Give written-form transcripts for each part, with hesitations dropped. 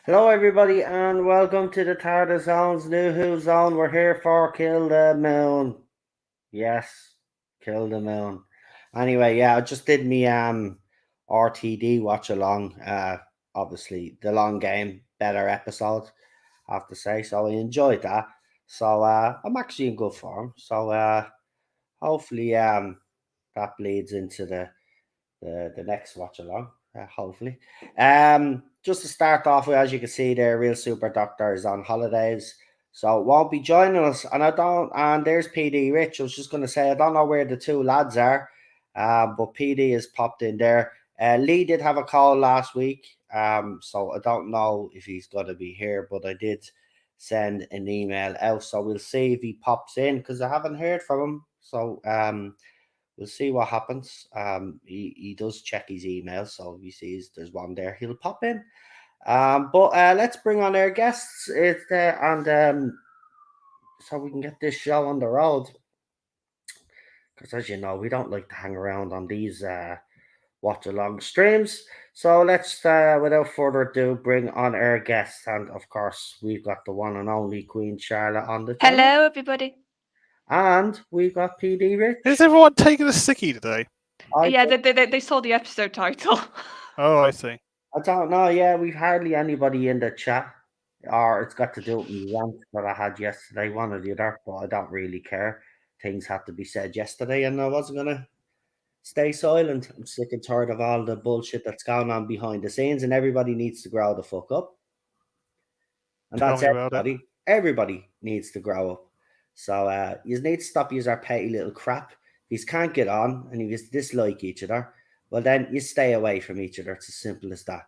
Hello, everybody, and welcome to the NuWhoZone's NuWhoZone. We're here for Kill the Moon. Yes, Kill the Moon. Anyway, yeah, I just did me RTD watch along. Obviously, the long game, better episode, I have to say. So I enjoyed that. So I'm actually in good form. So hopefully that bleeds into the next watch along. Hopefully. Just to start off with, as you can see there, Real Super Doctor is on holidays, so won't be joining us. And and there's PD Rich. I was just going to say, I don't know where the two lads are, but PD has popped in there. Lee did have a call last week, so I don't know if he's going to be here, but I did send an email out, so we'll see if he pops in because I haven't heard from him. So we'll see what happens. He does check his email, so if he sees there's one there, he'll pop in. But let's bring on our guests and so we can get this show on the road. Because as you know, we don't like to hang around on these watch along streams. So let's, without further ado, bring on our guests. And of course, we've got the one and only Queen Charlotte on the channel. Hello, everybody. And we've got PD Rich. Is everyone taking a sickie today? Yeah, they saw the episode title. Oh, I see. I don't know. Yeah, we've hardly anybody in the chat, or it's got to do with me rant that I had yesterday, one or the other, but I don't really care. Things had to be said yesterday, and I wasn't gonna stay silent. I'm sick and tired of all the bullshit that's going on behind the scenes, and everybody needs to grow the fuck up. And that's everybody. Everybody needs to grow up. So you need to stop using our petty little crap. If you can't get on and you just dislike each other, well then you stay away from each other. It's as simple as that.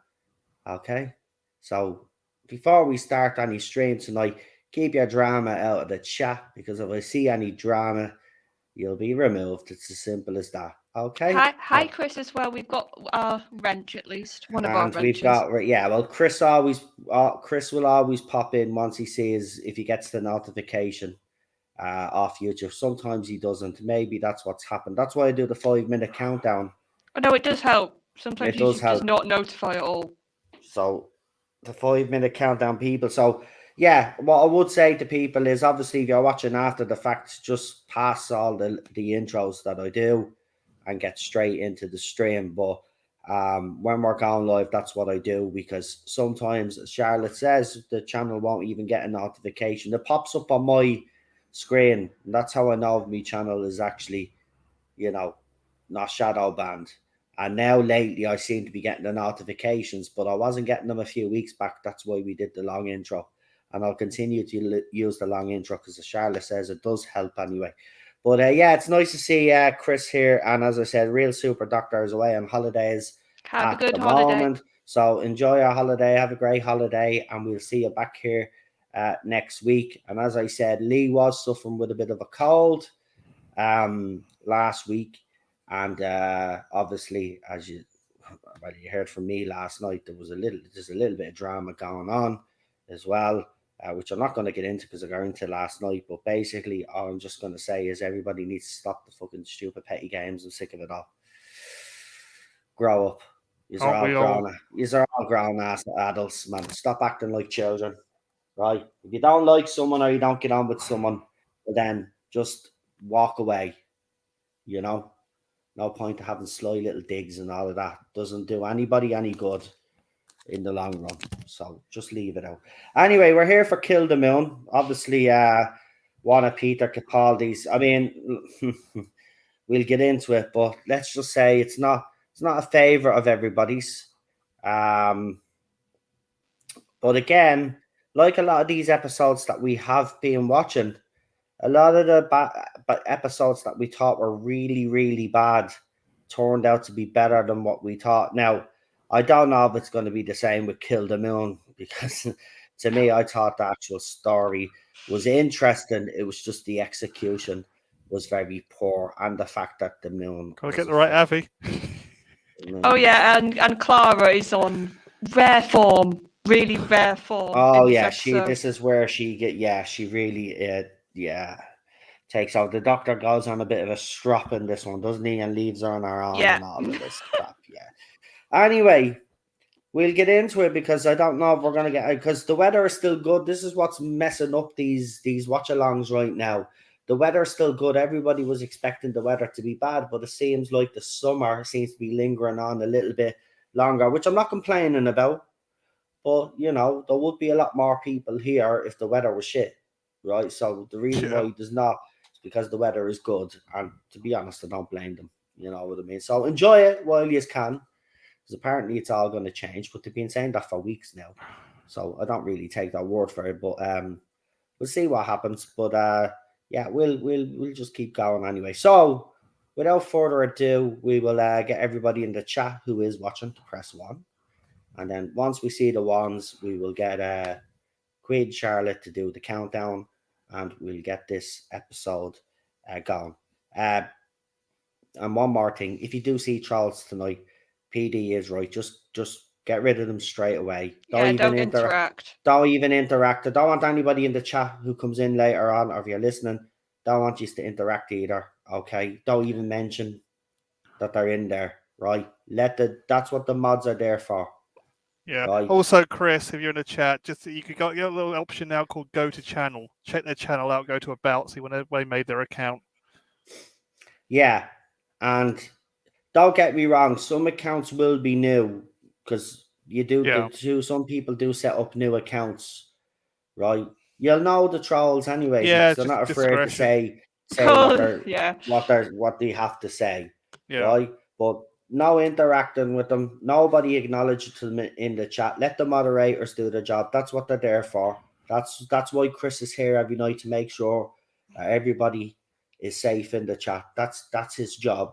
Okay? So before we start any stream tonight, keep your drama out of the chat, because if I see any drama, you'll be removed. It's as simple as that. Okay. Hi, Chris, as well. We've got Wrench, at least one of our wrenches. We've got, yeah. Well, Chris will always pop in once he sees, if he gets the notification off YouTube. Sometimes he doesn't. Maybe that's what's happened. That's why I do the 5-minute countdown. Oh no, it does help. Sometimes YouTube does not notify at all. So the 5-minute countdown, people. So yeah, what I would say to people is, obviously, if you're watching after the fact, just pass all the intros that I do and get straight into the stream. But when we're going live, that's what I do, because sometimes, as Charlotte says, the channel won't even get a notification. It pops up on my screen, and that's how I know if my channel is actually, not shadow banned. And now lately I seem to be getting the notifications, but I wasn't getting them a few weeks back. That's why we did the long intro, and I'll continue to use the long intro because, as Charlotte says, it does help anyway. But yeah, it's nice to see Chris here. And as I said, Real Super Doctor is away on holidays. Have a good holiday. Moment. So enjoy our holiday. Have a great holiday. And we'll see you back here next week. And as I said, Lee was suffering with a bit of a cold last week. And obviously, as you heard from me last night, there's a little bit of drama going on as well. Which I'm not going to get into because I got into last night. But basically, all I'm just going to say is everybody needs to stop the fucking stupid petty games. I'm sick of it all. Grow up. You're all grown ass adults, man. Stop acting like children, right? If you don't like someone or you don't get on with someone, then just walk away. No point to having sly little digs and all of that. Doesn't do anybody any good in the long run. So just leave it out. Anyway, we're here for Kill the Moon. Obviously, one of Peter Capaldi's. I mean, we'll get into it, but let's just say it's not a favorite of everybody's. But again, like a lot of these episodes that we have been watching, a lot of the episodes that we thought were really, really bad turned out to be better than what we thought. Now, I don't know if it's going to be the same with Kill the Moon because to me, I thought the actual story was interesting. It was just the execution was very poor, and the fact that the moon Gotta was get the right Avi. Oh yeah, and Clara is on rare form, really rare form. Oh in this yeah, episode. this is where she really takes out. The doctor goes on a bit of a strop in this one, doesn't he? And leaves her on her own Yeah. and all of this crap. Yeah. Anyway, we'll get into it because I don't know if we're gonna get because the weather is still good. This is what's messing up these watch-alongs right now. The weather is still good. Everybody was expecting the weather to be bad, but it seems like the summer seems to be lingering on a little bit longer, which I'm not complaining about. But you know, there would be a lot more people here if the weather was shit, right? So the reason why there's not is because the weather is good, and to be honest, I don't blame them. You know what I mean? So enjoy it while you can, because apparently it's all going to change. But they've been saying that for weeks now, so I don't really take that word for it. But we'll see what happens. But yeah, we'll just keep going anyway. So without further ado, we will get everybody in the chat who is watching to press 1. And then once we see the ones, we will get Queen Charlotte to do the countdown, and we'll get this episode going. And one more thing, if you do see trolls tonight, PD is right. Just get rid of them straight away. Don't interact. Don't even interact. I don't want anybody in the chat who comes in later on, or if you're listening, don't want you to interact either. Okay, don't even mention that they're in there. Right? That's what the mods are there for. Yeah. Right. Also, Chris, if you're in the chat, just you could get a little option now called Go to Channel. Check their channel out. Go to About. See when they made their account. Yeah, and don't get me wrong. Some accounts will be new because some people do set up new accounts, right? You'll know the trolls anyway because they're not afraid to say what they have to say, right? But no interacting with them. Nobody acknowledges them in the chat. Let the moderators do their job. That's what they're there for. That's why Chris is here every night to make sure everybody is safe in the chat. That's his job,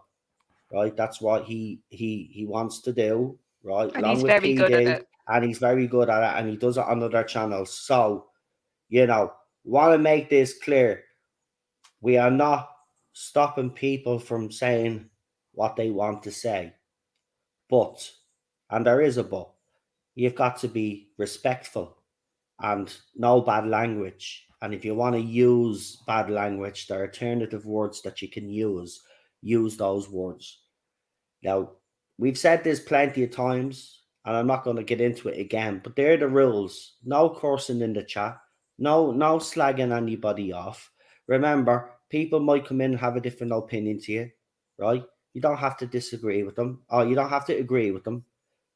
right? That's what he wants to do, right? And he's very good at it. And he's very good at it, and he does it on other channels. So, you know, want to make this clear. We are not stopping people from saying what they want to say. But, and there is a but, you've got to be respectful and no bad language. And if you want to use bad language, there are alternative words that you can use those words. Now, we've said this plenty of times, and I'm not going to get into it again, but they're the rules. No cursing in the chat. No slagging anybody off. Remember, people might come in and have a different opinion to you, right? You don't have to disagree with them, or you don't have to agree with them,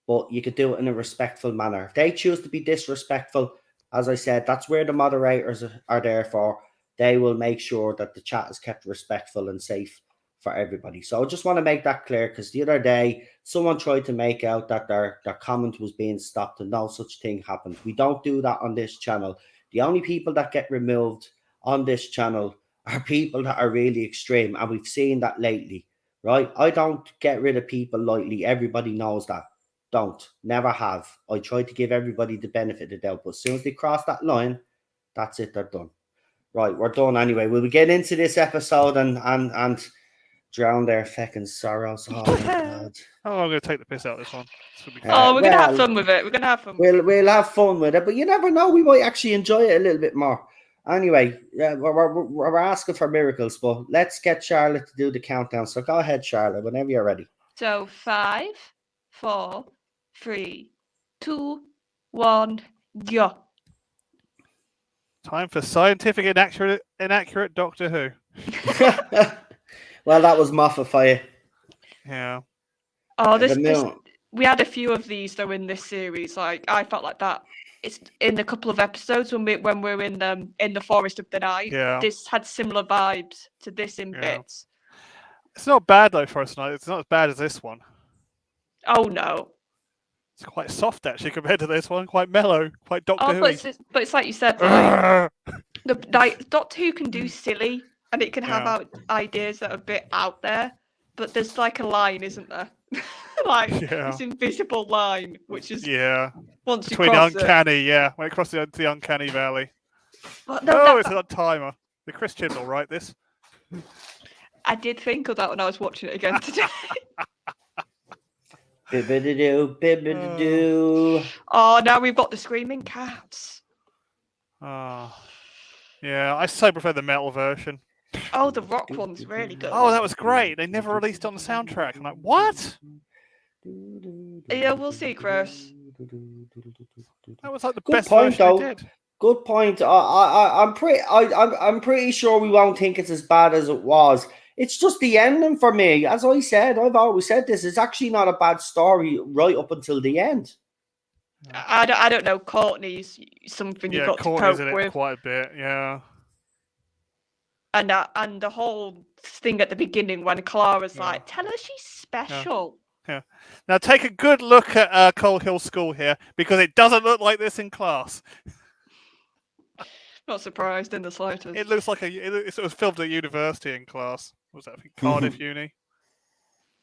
but you could do it in a respectful manner. If they choose to be disrespectful, as I said, that's where the moderators are there for. They will make sure that the chat is kept respectful and safe for everybody. So I just want to make that clear, because the other day someone tried to make out that their comment was being stopped, and no such thing happened. We don't do that on this channel. The only people that get removed on this channel are people that are really extreme, and we've seen that lately, right? I don't get rid of people lightly. Everybody knows that. Don't. Never have. I try to give everybody the benefit of the doubt, but as soon as they cross that line, that's it, they're done. Right, we're done anyway. We'll get into this episode and drown their fucking sorrows. Oh my god. Oh, I'm going to take the piss out of this one. We're going to have fun with it. We're going to have fun. We'll have fun with it, but you never know. We might actually enjoy it a little bit more. Anyway, we're asking for miracles, but let's get Charlotte to do the countdown. So go ahead, Charlotte, whenever you're ready. So 5, 4, 3, 2, 1, go. Time for scientific inaccurate Doctor Who. Well, that was Moffat for you. Yeah. Oh, we had a few of these though in this series. Like I felt like that. It's in a couple of episodes when we're in the Forest of the Night. Yeah. This had similar vibes to this in bits. It's not bad though for us tonight. It's not as bad as this one. Oh no. It's quite soft actually compared to this one. Quite mellow. Quite Doctor Who. But it's like you said. Like, Like Doctor Who can do silly, and it can have ideas that are a bit out there, but there's like a line, isn't there? Like this invisible line, which is once between you cross the uncanny, when it crosses the uncanny valley. But it's a timer. The Chris Chibnall write this. I did think of that when I was watching it again today. Bibbidi-doo, bibbidi-doo. Oh, now we've got the screaming cats. Oh, yeah, I so prefer the metal version. Oh, the rock one's really good. Oh, that was great. They never released it on the soundtrack. I'm like, what? Yeah, we'll see, Chris. That was like the best version they did. Good point. I'm pretty sure we won't think it's as bad as it was. It's just the ending for me. As I said, I've always said this. It's actually not a bad story right up until the end. I don't know. Courtney's something you've got Courtney's to in cope it with quite a bit. Yeah. And the whole thing at the beginning when Clara's like, tell her she's special. Yeah. Now take a good look at Coal Hill School here, because it doesn't look like this in class. Not surprised in the slightest. It looks like it was filmed at university in class. What was that? I think Cardiff Uni.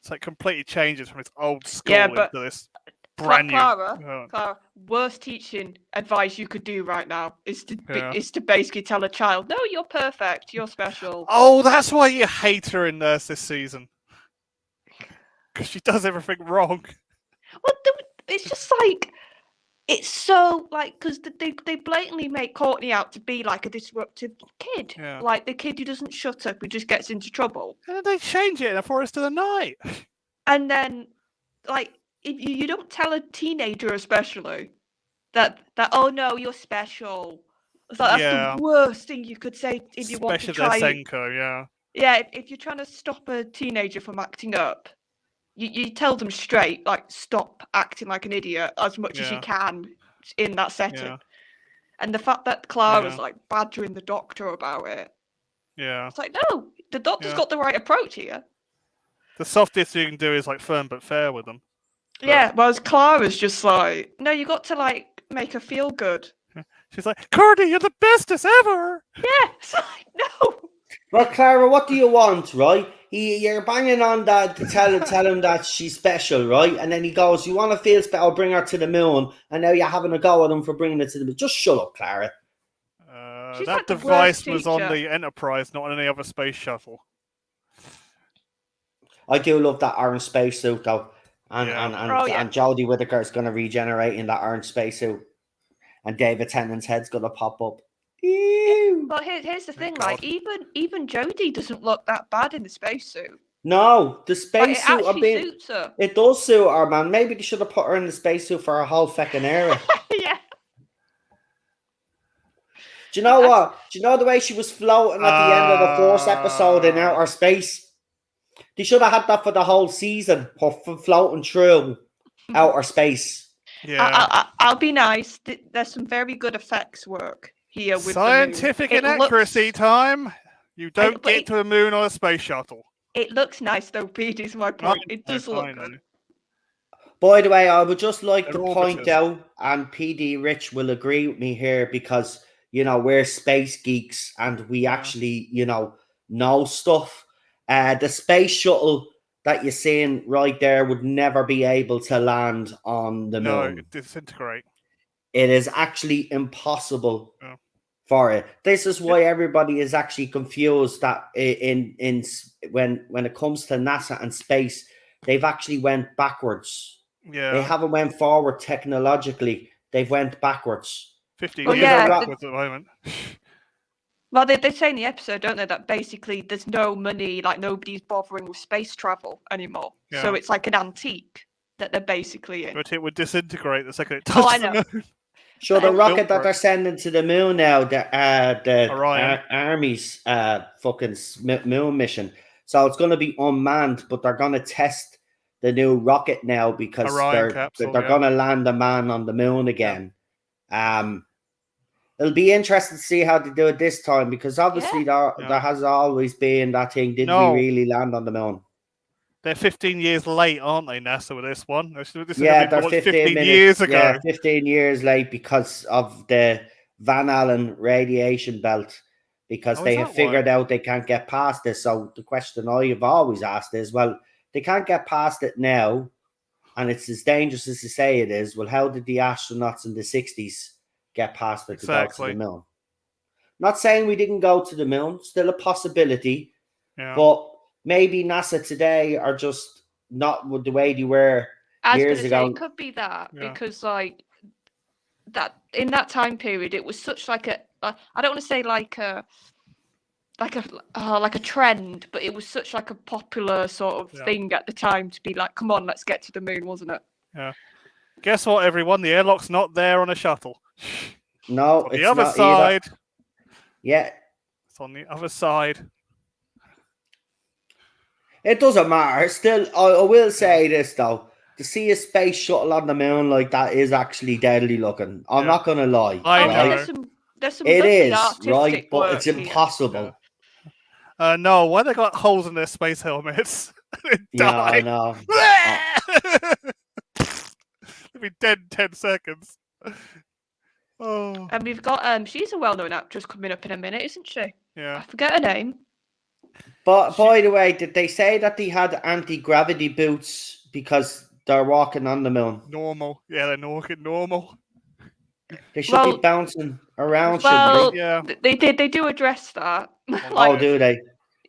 It's like completely changes from its old school into this brand new. Clara, worst teaching advice you could do right now is to basically tell a child, no, you're perfect, you're special. Oh, that's why you hate her in Nurse this season. Because she does everything wrong. Well, it's just like, it's so, like, because they blatantly make Courtney out to be like a disruptive kid. Yeah. Like the kid who doesn't shut up, who just gets into trouble. And then they change it in A Forest of the Night. And then, like, if you don't tell a teenager especially that oh no, you're special. It's like, that's the worst thing you could say if you want to try. Senko, yeah, if you're trying to stop a teenager from acting up, you tell them straight, like, stop acting like an idiot as much as you can in that setting. Yeah. And the fact that Clara's like badgering the doctor about it. Yeah. It's like, no, the doctor's got the right approach here. The softest you can do is like firm but fair with them. But... Yeah, whereas Clara's just like, no, you got to like make her feel good. She's like, Courtney, you're the bestest ever. Yeah, it's like, no. Well, Clara, what do you want, right? You're banging on that to tell him that she's special, right? And then he goes, you want to feel special, I'll bring her to the moon. And now you're having a go at him for bringing it to the moon. Just shut up, Clara. That like device was on the Enterprise, not on any other space shuttle. I do love that orange spacesuit, though. And Jodie Whittaker is going to regenerate in that orange spacesuit. And David Tennant's head's going to pop up. Ew. But here's the thing, like, even Jodie doesn't look that bad in the spacesuit. No, the spacesuit, suits her. It does suit her, man. Maybe they should have put her in the spacesuit for a whole fucking era. Yeah. Do you know what? Do you know the way she was floating at the end of the first episode in outer space? They should have had that for the whole season, floating through outer space. Yeah. I'll be nice. There's some very good effects work here with scientific inaccuracy time. You don't get to the moon on a space shuttle. It looks nice though, Pete, is my point. It does look good. By the way, I would just like to point out, and PD Rich will agree with me here, because, you know, we're space geeks and we actually, you know stuff. The space shuttle that you're seeing right there would never be able to land on the moon. No, it disintegrate. It is actually impossible for it. This is why everybody is actually confused that when it comes to NASA and space, they've actually went backwards. Yeah, they haven't went forward technologically. They've went backwards. 15 years backwards at the moment. Well, they say in the episode, don't they, that basically there's no money, like nobody's bothering with space travel anymore. Yeah. So it's like an antique that they're basically in. But it would disintegrate the second it touches the moon. So the rocket that they're sending to the moon now, the Army's fucking moon mission. So it's going to be unmanned, but they're going to test the new rocket now because they're going to land a man on the moon again. Yeah. It'll be interesting to see how they do it this time, because obviously there has always been that thing. Did we really land on the moon? They're 15 years late, aren't they, NASA, with this one? They're 15 years ago. Yeah, 15 years late because of the Van Allen radiation belt because they have figured out they can't get past this. So the question I've always asked is, well, they can't get past it now, and it's as dangerous as they say it is. Well, how did the astronauts in the 60s get past it to go to the moon? Not saying we didn't go to the moon, still a possibility, but maybe NASA today are just not the way they were years ago. It could be that because like that in that time period, it was such like a I don't want to say like a trend, but it was such like a popular sort of thing at the time to be like, come on, let's get to the moon, wasn't it? Yeah. Guess what, everyone? The airlock's not there on a shuttle. No, it's on the other side. Either. Yeah. It's on the other side. It doesn't matter. Still, I will say this, though. To see a space shuttle on the moon like that is actually deadly looking. I'm not going to lie. I know. There's some it is, artistic right? But work it's impossible. No, why they got holes in their space helmets? I know. They'll be dead in 10 seconds. Oh. And we've got she's a well-known actress coming up in a minute, isn't she? Yeah. I forget her name. But by the way, did they say that they had anti-gravity boots because they're walking on the moon? Normal. Yeah, they're walking normal. They should be bouncing around, shouldn't they? Yeah. They do address that. Like, do they?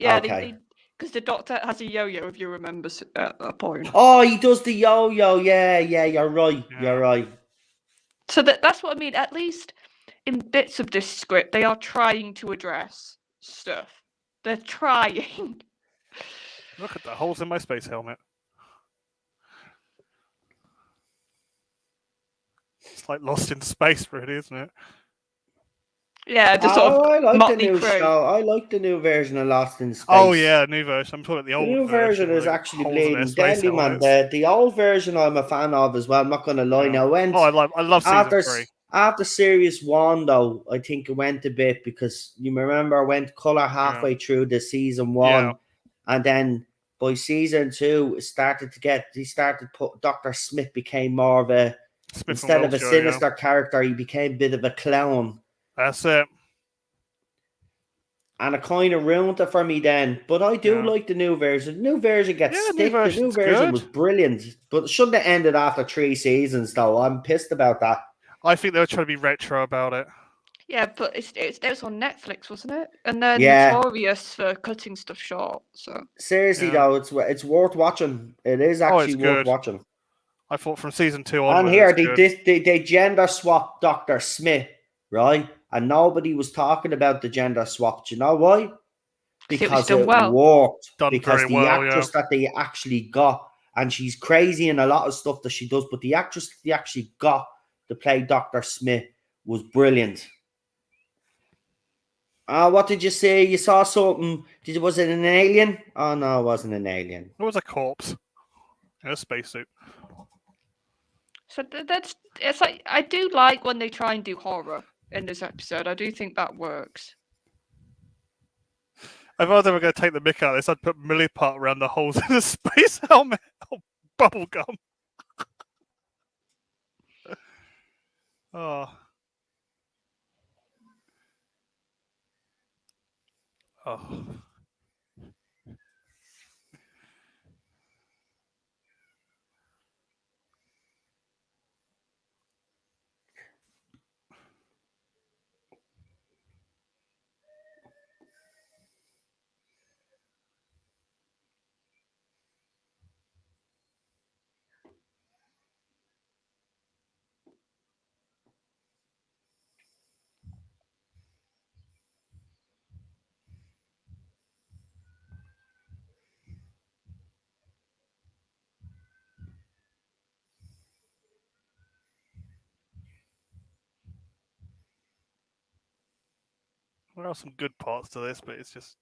Yeah, okay. Because the Doctor has a yo-yo, if you remember at that point. Oh, he does the yo-yo. Yeah, you're right. Yeah. You're right. So that's what I mean. At least in bits of this script, they are trying to address stuff. They're trying. Look at the holes in my space helmet. It's like Lost in Space, really, isn't it? Yeah, the sort of I like Motley the new Crue. show. I like the new version of Lost in Space. Oh yeah, new version. I'm talking about the old new version. Is actually bleeding deadly, man. The old version I'm a fan of as well. I'm not going to lie. Now, I love season 3. After series 1, though, I think it went a bit because you remember I went colour halfway through the season 1, and then by season 2, it started to get. Dr. Smith became more of a instead of a sinister character, he became a bit of a clown. That's it. And it kind of ruined it for me then. But I do like the new version. The new version gets stick. The new version was brilliant. But it shouldn't have ended after 3 seasons, though. I'm pissed about that. I think they were trying to be retro about it. Yeah, but it was on Netflix, wasn't it? And they're notorious for cutting stuff short. So seriously, though, it's worth watching. It is actually worth watching. I thought from season 2 on. And here they gender swapped Dr. Smith, right? And nobody was talking about the gender swap. Do you know why? Because it worked. Because the actress that they actually got, and she's crazy in a lot of stuff that she does, but the actress that they actually got to play Dr. Smith was brilliant. What did you say? You saw something? Was it an alien? Oh no, it wasn't an alien. It was a corpse in a spacesuit. So it's like I do like when they try and do horror in this episode. I do think that works. If I was ever going to take the mick out of this, I'd put milliput around the holes in the space helmet. Oh, bubble gum. Oh. Oh. There are some good parts to this, but it's just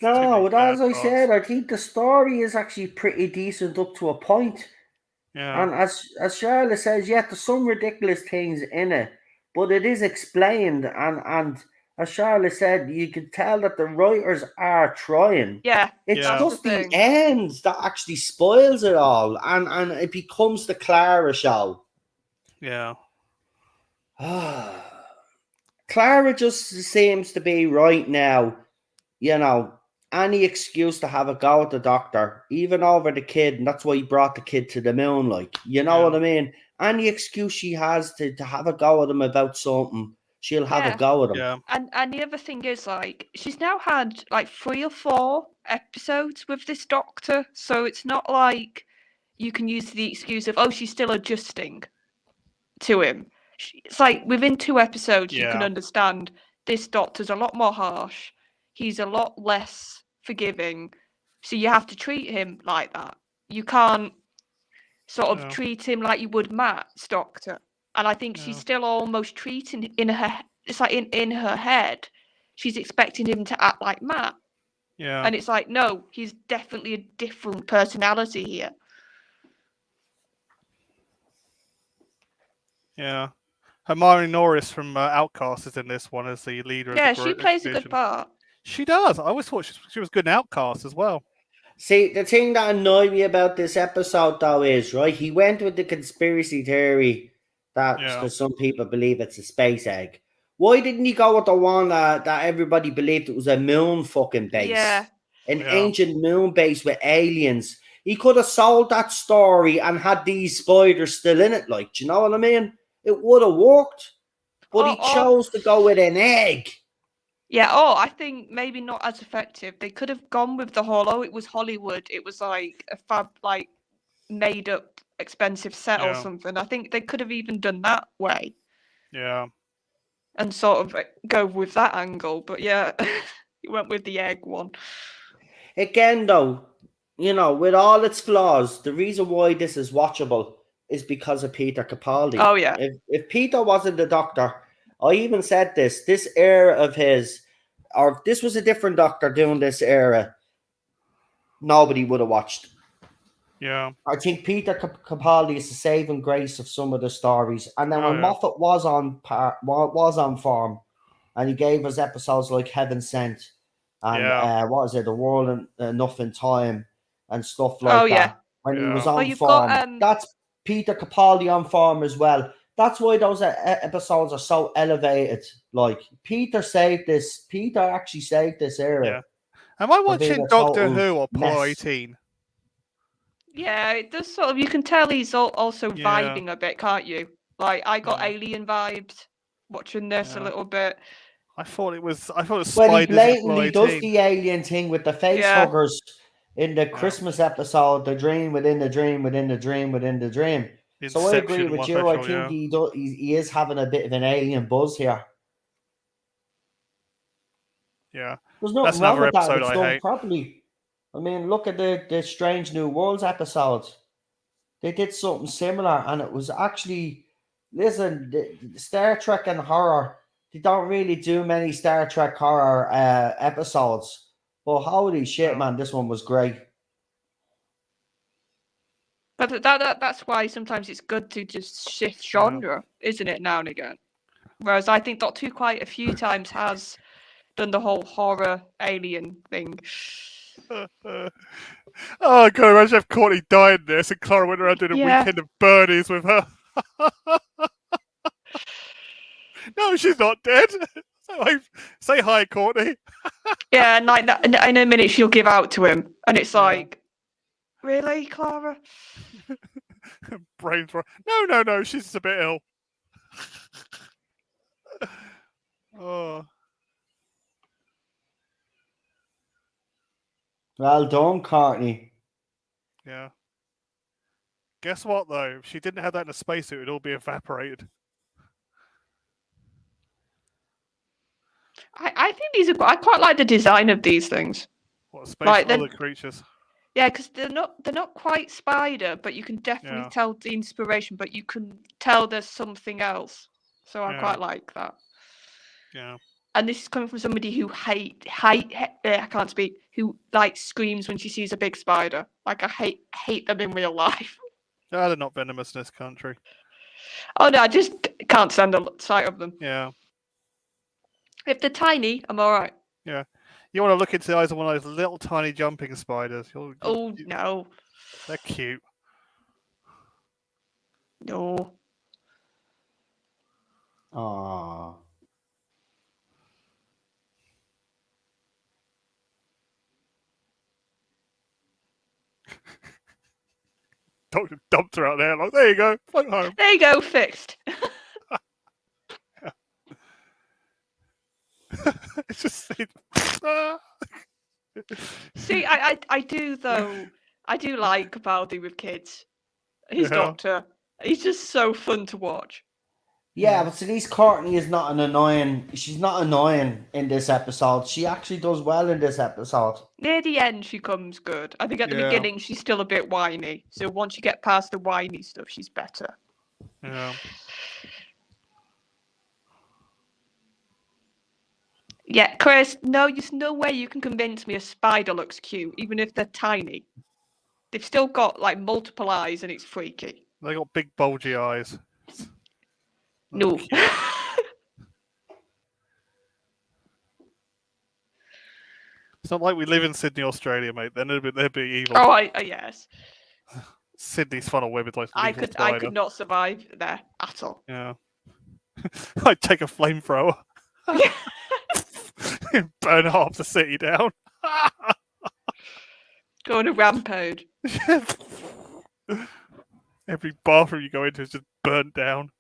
no. As I said, I think the story is actually pretty decent up to a point. Yeah. And as Charlotte says, there's some ridiculous things in it, but it is explained. And as Charlotte said, you can tell that the writers are trying. Yeah. It's just the end that actually spoils it all, and it becomes the Clara show. Yeah. Clara just seems to be right now, any excuse to have a go at the Doctor, even over the kid, and that's why he brought the kid to the moon, like, you know what I mean? Any excuse she has to have a go at him about something, she'll have a go at him. Yeah. And the other thing is, like, she's now had like 3 or 4 episodes with this Doctor, so it's not like you can use the excuse of, oh, she's still adjusting to him. It's like within 2 episodes, you can understand this Doctor's a lot more harsh. He's a lot less forgiving. So you have to treat him like that. You can't sort of treat him like you would Matt's Doctor. And I think she's still almost treating it's like in her head, she's expecting him to act like Matt. Yeah. And it's like, no, he's definitely a different personality here. Yeah. Hermione Norris from Outcast is in this one as the leader of the group. Yeah, she plays a good part. She does. I always thought she was good in Outcast as well. See, the thing that annoyed me about this episode, though, is, right, he went with the conspiracy theory that because some people believe it's a space egg. Why didn't he go with the one that everybody believed it was a moon fucking base? Yeah. An ancient moon base with aliens. He could have sold that story and had these spiders still in it, like, do you know what I mean? It would have worked. But he chose to go with an egg. Yeah, I think maybe not as effective. They could have gone with the whole, it was Hollywood. It was like a made up expensive set or something. I think they could have even done that way. Yeah. And sort of go with that angle. But yeah, he went with the egg one. Again, though, with all its flaws, the reason why this is watchable is because of Peter Capaldi. Oh, yeah. If Peter wasn't the Doctor, I even said this era of his, or if this was a different Doctor doing this era, nobody would have watched. Yeah. I think Peter Capaldi is the saving grace of some of the stories. And then when Moffat was on form, and he gave us episodes like Heaven Sent, and what was it, The World Enough in Time, and stuff like that. When he was on form, that's Peter Capaldi on form as well. That's why those episodes are so elevated. Like, Peter actually saved this era. Yeah. Am I watching Doctor Who or Apollo 18? Yeah, it does sort of. You can tell he's also vibing a bit, can't you? Like, I got Alien vibes watching this a little bit. I thought it was spiders. Well, he blatantly does the alien thing with the face huggers in the Christmas episode, the dream within the dream within the dream within the dream. So I agree with you. I think he is having a bit of an alien buzz here. Yeah, there's nothing wrong with that. It's done properly. I mean, look at the Strange New Worlds episode. They did something similar, and it was actually, listen, the Star Trek and horror, they don't really do many Star Trek horror episodes. But holy shit, man, this one was great. But that's why sometimes it's good to just shift genre, isn't it, now and again? Whereas I think Doctor Who quite a few times has done the whole horror alien thing. Oh god, imagine if Courtney died in this and Clara went around doing a weekend of birdies with her. No, she's not dead. Say hi, Courtney. Yeah, and like that, in a minute she'll give out to him, and it's like, really, Clara? Brains were no, she's just a bit ill. Oh. Well done, Courtney. Yeah. Guess what, though? If she didn't have that in a spacesuit, it'd all be evaporated. I think these are. I quite like the design of these things. What, space like other creatures? Yeah, because they're not quite spider, but you can definitely tell the inspiration. But you can tell there's something else. So I quite like that. Yeah. And this is coming from somebody who I can't speak, who like screams when she sees a big spider. Like, I hate them in real life. No, they're not venomous in this country. Oh no, I just can't stand the sight of them. Yeah. If they're tiny, I'm alright. Yeah. You want to look into the eyes of one of those little tiny jumping spiders. No. They're cute. No. Aww. doctor dumped her out there. Like, there you go, float home. There you go, fixed. It's just. See, I do though. I do like Capaldi with kids. His doctor. He's just so fun to watch. Yeah, but Denise Courtney is not she's not annoying in this episode. She actually does well in this episode. Near the end, she comes good. I think at the beginning, she's still a bit whiny. So once you get past the whiny stuff, she's better. Yeah. Yeah, Chris, no, there's no way you can convince me a spider looks cute, even if they're tiny. They've still got, like, multiple eyes and it's freaky. They got big, bulgy eyes. No. It's not like we live in Sydney, Australia, mate. Then they'd be evil. Oh, yes. Sydney's full of women. Like I could not survive there at all. Yeah. I'd take a flamethrower. Burn half the city down. Go on a rampage. Every bathroom you go into is just burnt down.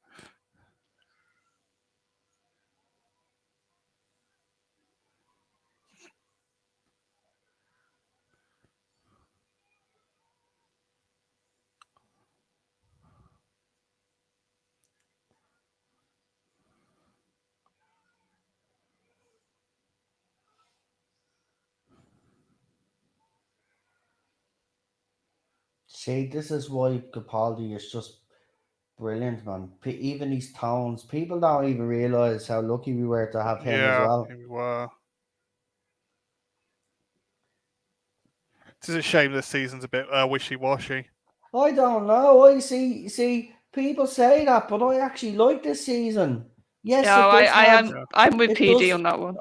See, this is why Capaldi is just brilliant, man. Even these tones, people don't even realize how lucky we were to have him as well. Yeah, we were. It's a shame this season's a bit wishy-washy. I don't know. I see. People say that, but I actually like this season. Yes, no, I'm with PD on that one.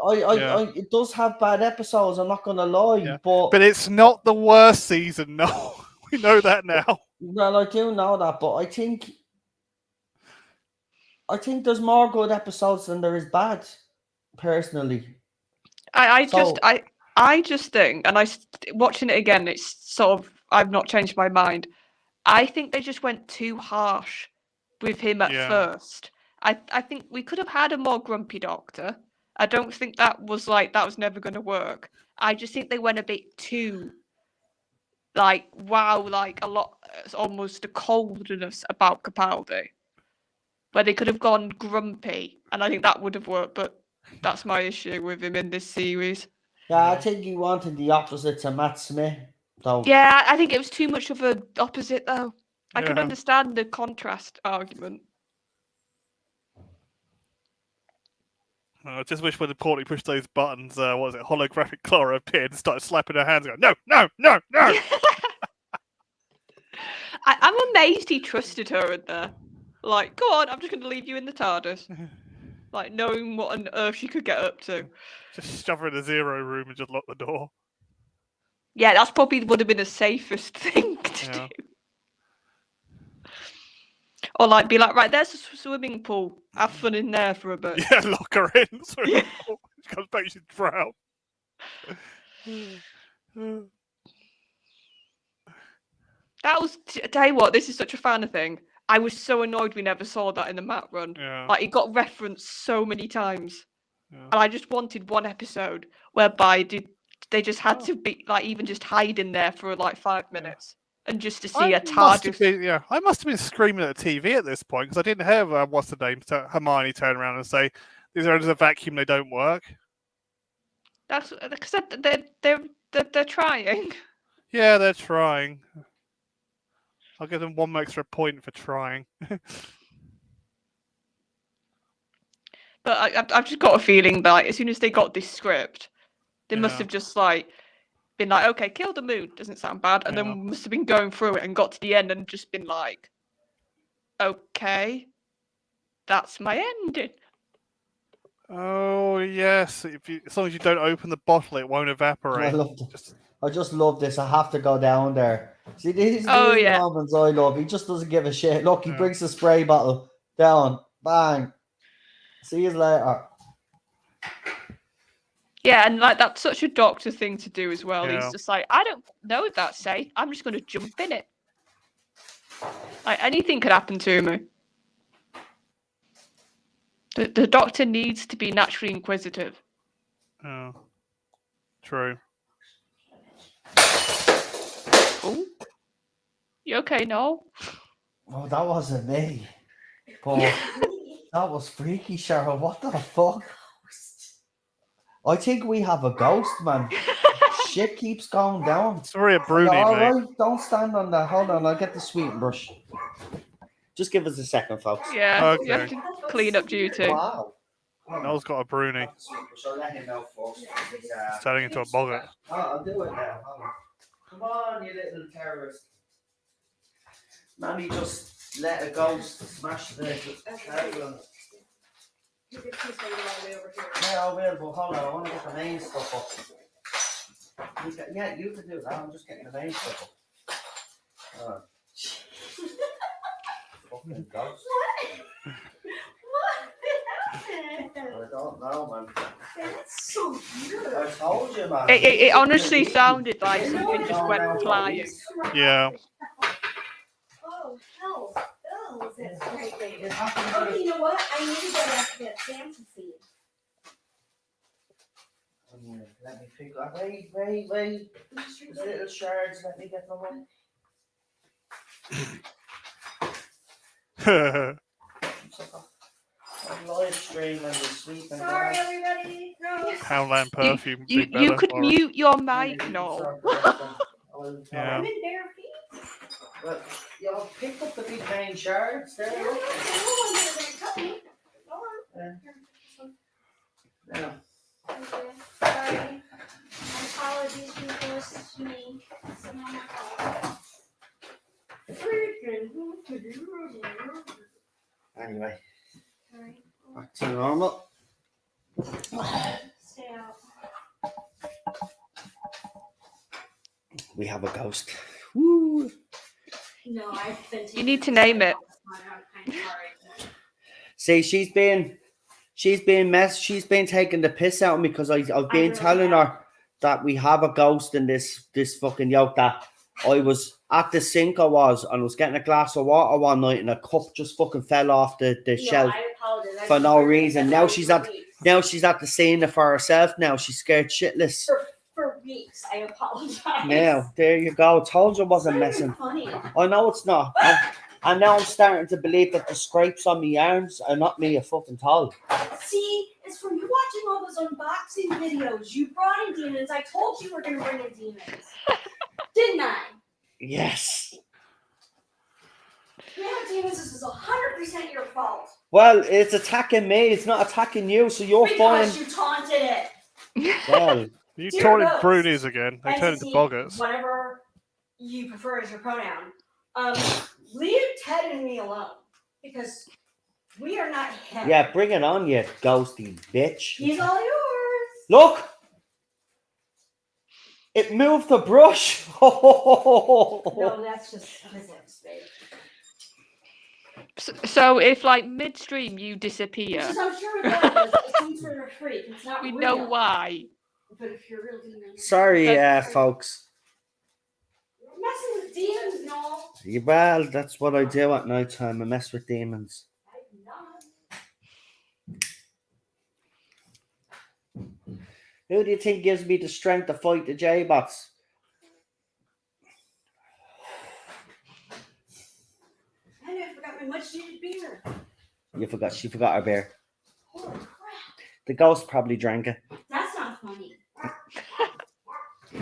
It does have bad episodes. I'm not gonna lie, but it's not the worst season. No, we know that now. Well, I do know that, but I think there's more good episodes than there is bad. Personally, I just think, and watching it again, it's sort of I've not changed my mind. I think they just went too harsh with him at first. I think we could have had a more grumpy doctor. I don't think that was never going to work. I just think they went a bit too, a lot, almost a coldness about Capaldi, where they could have gone grumpy, and I think that would have worked. But that's my issue with him in this series. Yeah, I think he wanted the opposite to Matt Smith, though. Yeah, I think it was too much of an opposite, though. I can understand the contrast argument. I just wish when the Courtney pushed those buttons, holographic Clara appeared and started slapping her hands, going, no. I'm amazed he trusted her in there. Like, go on, I'm just going to leave you in the TARDIS. Like, knowing what on earth she could get up to. Just shove her in the zero room and just lock the door. Yeah, that's probably would have been the safest thing to do. Or be like, right, there's a swimming pool. Have fun in there for a bit. Yeah, lock her in. She comes back, she's drowned. That was, I tell you what, this is such a fan thing. I was so annoyed we never saw that in the Matt run. Yeah. It got referenced so many times. Yeah. And I just wanted one episode whereby they just had to be, even just hide in there for 5 minutes. And just to see a TARDIS. I must have been screaming at the TV at this point because I didn't have Hermione turn around and say, "These are a vacuum; they don't work." That's because they're trying. Yeah, they're trying. I'll give them one extra point for trying. But I've just got a feeling that as soon as they got this script, they must have just been like, okay, kill the moon, doesn't sound bad, and then must have been going through it and got to the end and just been like, okay, that's my ending. Oh yes, as long as you don't open the bottle, it won't evaporate. I just love this. I have to go down there. See, these moments I love. He just doesn't give a shit. Look, he brings the spray bottle down. Bang. See you later. Yeah, and that's such a doctor thing to do as well. Yeah. He's just like, I don't know if that's safe. I'm just going to jump in it. Anything could happen to me. The Doctor needs to be naturally inquisitive. Oh, true. Oh, you okay, Noel? Oh, that wasn't me. But that was freaky, Cheryl. What the fuck? I think we have a ghost, man. Shit keeps going down. It's very Bruni, mate. Alright, don't stand on that. Hold on, I'll get the sweeping brush. Just give us a second, folks. Yeah, Okay. you have to clean up duty. Wow. Noel's got a Bruni. So let him know first. It's turning into a boggart. Oh, I'll do it now. Hold on. Come on, you little terrorist. Mammy just let a ghost smash the table. Yeah, I will, but hold on, I want to get the main stuff up. Yeah, you can do that. I'm just getting the main stuff up. Fucking ghost. What happened? I don't know, man. That's so weird. I told you, man. It honestly sounded like something just went flying. Yeah. Oh, hell. Oh, that's great. Okay, you know what? I need to go back to that fantasy. Let me figure out. Wait. There's little shards. Let me get them up. I'm live streaming the sleeping. Sorry, everybody. No. Poundland perfume. You could mute your mic, Noel. Yeah. I'm in bare feet. Well, you'll pick up the big main shards there. No, Look. cut me. Yeah. Okay, sorry. My apologies for this to me. It's not my fault. Anyway, Sorry. back to normal. Stay out. We have a ghost. Woo! No, I've been You need to name it. I'm kind of sorry. See, she's been taking the piss out of me because I've been really telling have. her that we have a ghost in this fucking yoke. That I was at the sink, and I was getting a glass of water one night, and a cup just fucking fell off the shelf I apologize. for no reason. Now she's at the scene for herself. Now she's scared shitless. For weeks. I apologize. Now there you go. I told you I wasn't It's not even messing. funny. I know it's not. And now I'm starting to believe that the scrapes on my arms are not me a fucking tall. See, it's from you watching all those unboxing videos. You brought in demons. I told you we're going to bring in demons. Didn't I? Yes. Yeah, demons, this is 100% your fault. Well, it's attacking me. It's not attacking you, so you're fine. Because you taunted it. Well, You Dear taunted ghost, Brunies again. They turn into entity, boggarts. whatever you prefer as your pronoun. Leave Ted and me alone. Because we are not him. yeah, bring it on, you ghosty bitch. He's all yours. Look! It moved the brush. No, that's just physics, babe. So if like midstream you disappear, Which is, I'm sure it does. It's some sort of freak. It's not we real. know why. But if you're real demon, Sorry, folks. you're messing with demons, Noel. Well, that's what I do at night time. I mess with demons. I'm not. Who do you think gives me the strength to fight the J-bots? And I forgot my much needed beer. She forgot her beer. Holy crap. The ghost probably drank it. That's not funny.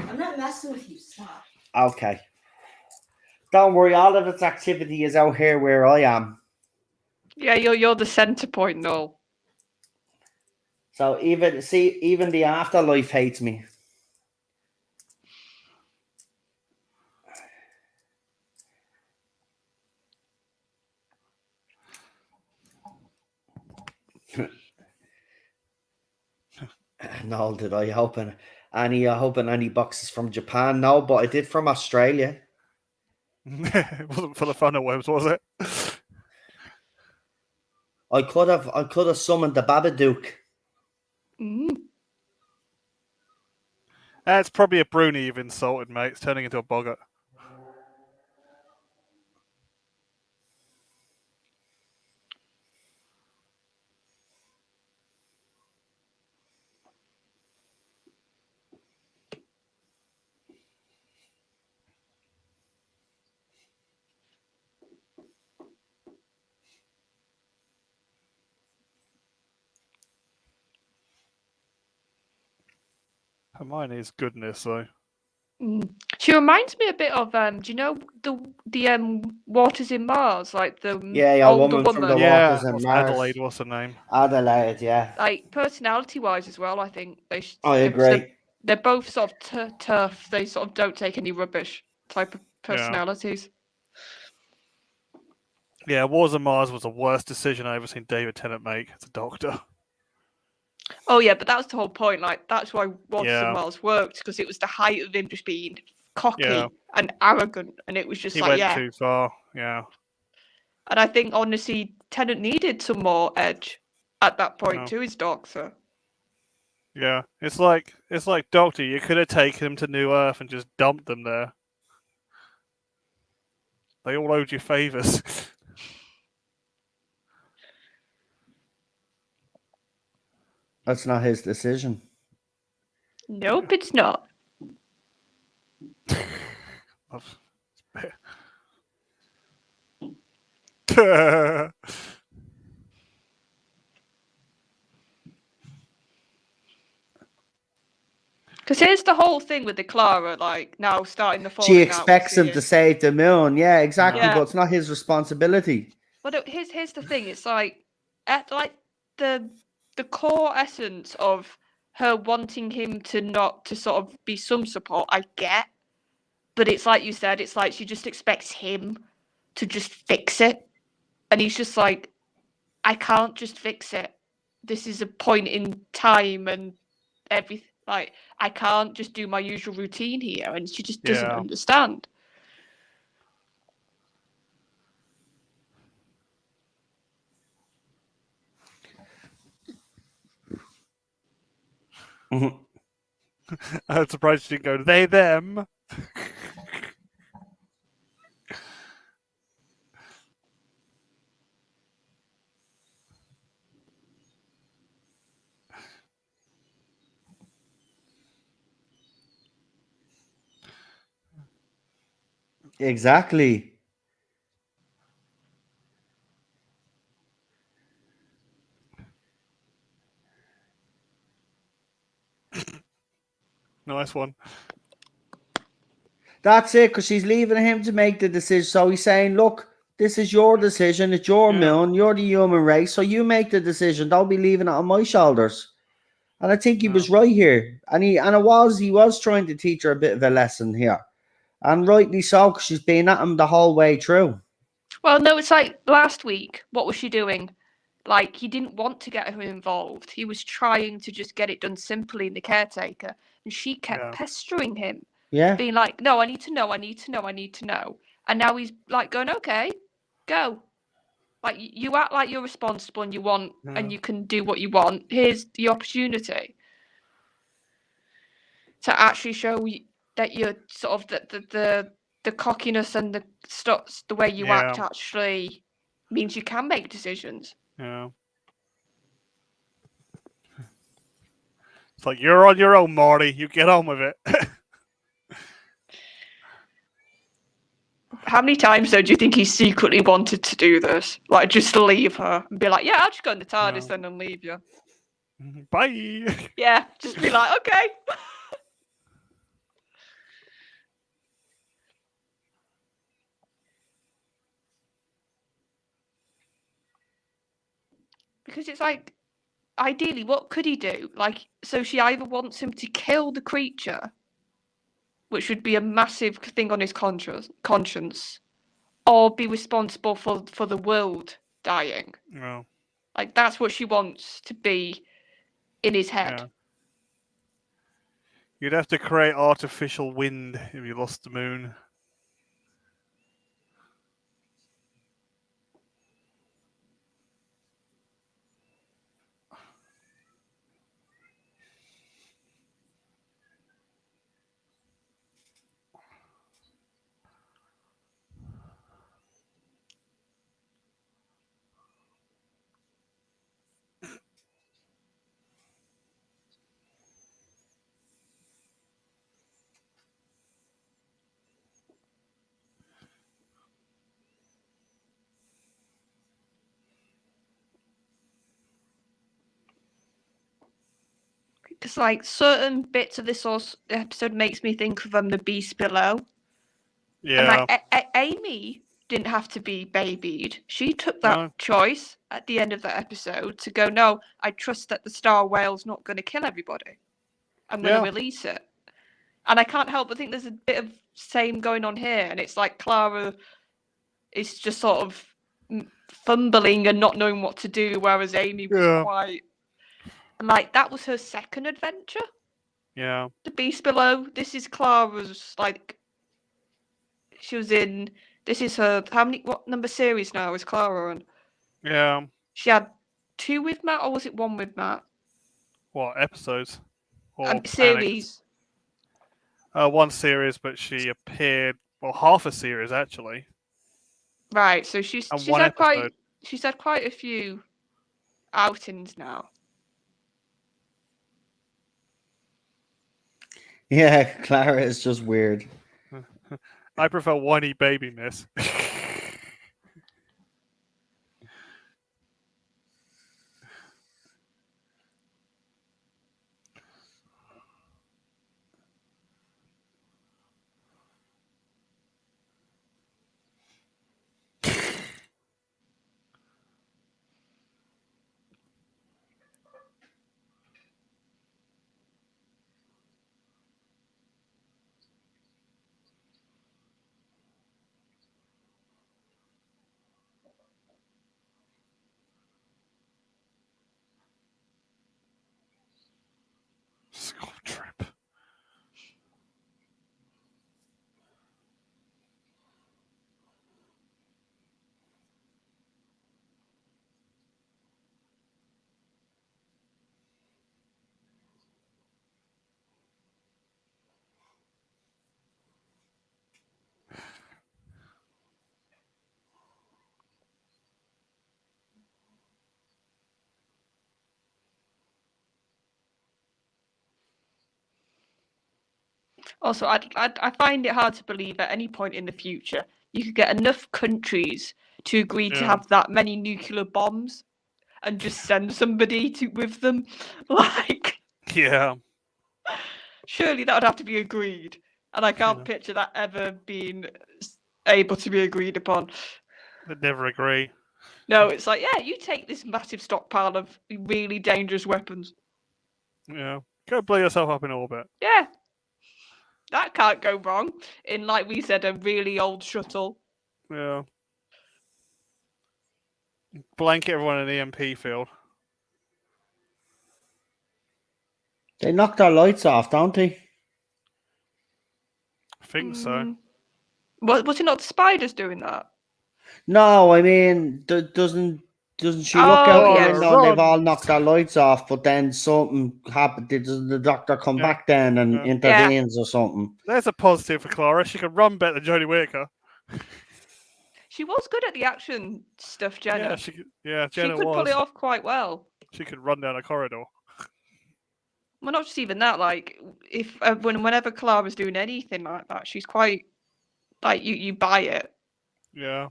I'm not messing with you. Stop. Okay. Don't worry, all of its activity is out here where I am. Yeah, you're the center point, Noel. So even the afterlife hates me. No, did I open any boxes from Japan? No, but I did from Australia. It wasn't for the fun of worms, was it? I could have summoned the Babadook. It's probably a Bruni you've insulted, mate. It's turning into a boggart. Hermione's goodness, though. She reminds me a bit of do you know the Waters in Mars, like the older woman from the Waters in Mars. Adelaide, what's her name? Adelaide, yeah. Like personality-wise as well, I think I agree. They're both sort of tough. They sort of don't take any rubbish type of personalities. Yeah, Wars on Mars was the worst decision I ever seen David Tennant make as a Doctor. Oh yeah, but that was the whole point. Like that's why Waters in Mars worked, because it was the height of him just being cocky and arrogant, and it was just he went too far. Yeah. And I think honestly, Tennant needed some more edge at that point to his Doctor. Yeah, it's like Doctor. You could have taken him to New Earth and just dumped them there. They all owed you favors. That's not his decision. Nope, it's not. Because here's the whole thing with the Clara, like now starting the falling She expects him to save the moon. Yeah, exactly. But it's not his responsibility. But here's the thing. It's like the core essence of her wanting him to sort of be some support. I get, but it's like you said. It's like she just expects him to just fix it, and he's just like, I can't just fix it. This is a point in time and everything. Like, I can't just do my usual routine here, and she just doesn't understand. I'm surprised she didn't go, they, them. Exactly. Nice one. That's it, because she's leaving him to make the decision. So he's saying, look, this is your decision. It's your moon. You're the human race. So you make the decision. Don't be leaving it on my shoulders. And I think he was right here. And he was trying to teach her a bit of a lesson here. And rightly so, because she's been at him the whole way through. Well, no, it's like last week. What was she doing? Like, he didn't want to get her involved. He was trying to just get it done simply in the caretaker. And she kept pestering him. Yeah. Being like, no, I need to know, I need to know, I need to know. And now he's like going, okay, go. Like, you act like you're responsible and you want, and you can do what you want. Here's the opportunity to actually show that you're sort of the cockiness and the way you act actually means you can make decisions. Yeah. It's like, you're on your own, Marty. You get on with it. How many times, though, do you think he secretly wanted to do this? Like, just leave her and be like, yeah, I'll just go in the TARDIS then and leave you. Bye. Yeah, just be like, okay. Because it's like, ideally, what could he do? Like, so she either wants him to kill the creature, which would be a massive thing on his conscience, or be responsible for the world dying. No. Like, that's what she wants to be in his head. Yeah. You'd have to create artificial wind if you lost the moon. Because like certain bits of this episode makes me think of the Beast Below. Yeah. And like Amy didn't have to be babied. She took that choice at the end of that episode to go, no, I trust that the star whale's not going to kill everybody. I'm going to release it. And I can't help but think there's a bit of same going on here. And it's like Clara is just sort of fumbling and not knowing what to do, whereas Amy was quite... And like, that was her second adventure. Yeah. The Beast Below. This is Clara's, like... She was in... This is her... What number series now is Clara on? Yeah. She had 2 with Matt, or was it 1 with Matt? What, episodes? Or series. 1 series, but she appeared... Well, half a series, actually. Right, so she's had quite a few outings now. Yeah, Clara is just weird. I prefer whiny baby miss. School trip. Also, I find it hard to believe at any point in the future you could get enough countries to agree to have that many nuclear bombs and just send somebody with them. Like, yeah, surely that would have to be agreed, and I can't picture that ever being able to be agreed upon. They'd never agree. No, it's like, yeah, you take this massive stockpile of really dangerous weapons. Yeah, go blow yourself up in orbit. Yeah. That can't go wrong in, like we said, a really old shuttle. Yeah. Blanket everyone in an EMP field. They knock their lights off, don't they? I think so. Was it not the spiders doing that? No, I mean, doesn't she look out the window and they've all knocked their lights off, but then something happened? Does the doctor come back then and intervenes or something? There's a positive for Clara. She can run better than Jodie Whittaker. She was good at the action stuff, Jenna. Jenna she could pull it off quite well. She could run down a corridor. Well, not just even that. Like, if whenever Clara's doing anything like that, she's quite like you buy it. Yeah.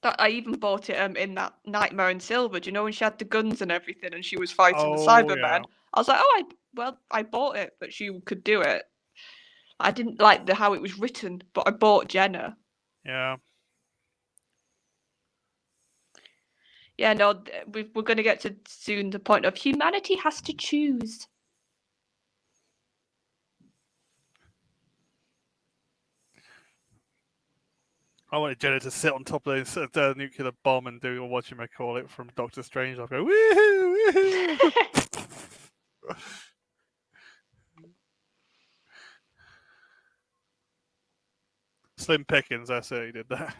That I even bought it in that Nightmare in Silver. Do you know when she had the guns and everything and she was fighting the Cybermen? Yeah. I was like, I bought it, but she could do it. I didn't like how it was written, but I bought Jenna. Yeah. Yeah, no, we're going to get to soon the point of humanity has to choose. I wanted Jenna to sit on top of the nuclear bomb and do what you may call it from Doctor Strange. I'll go, woohoo, woohoo. Slim Pickens, that's it, he did that.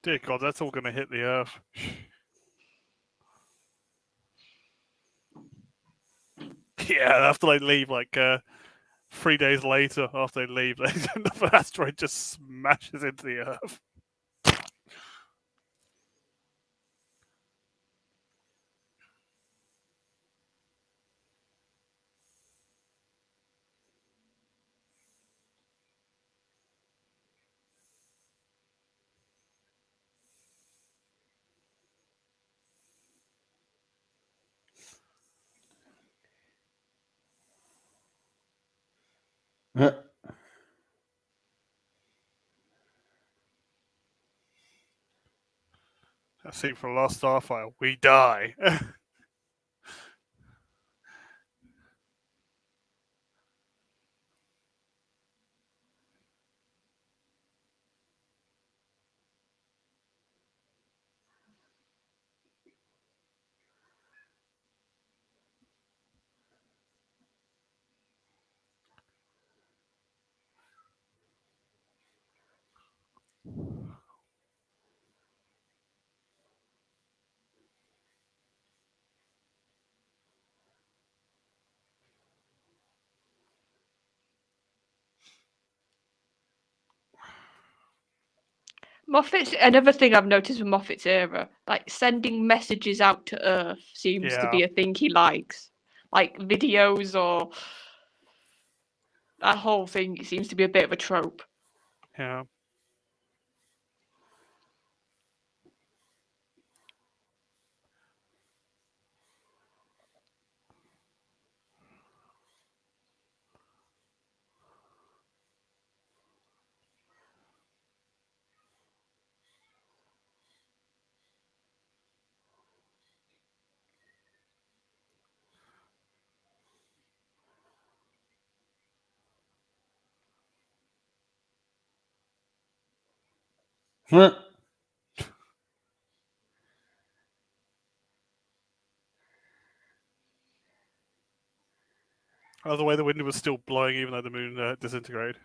Dear God, that's all going to hit the Earth. Yeah, after they leave, like 3 days later, after they leave, the asteroid just smashes into the Earth. I see from Last Starfire, we die. Moffat's another thing I've noticed with Moffat's era, like sending messages out to Earth seems to be a thing he likes, like videos or that whole thing. It seems to be a bit of a trope. Yeah. Oh, the way the wind was still blowing even though the moon disintegrated.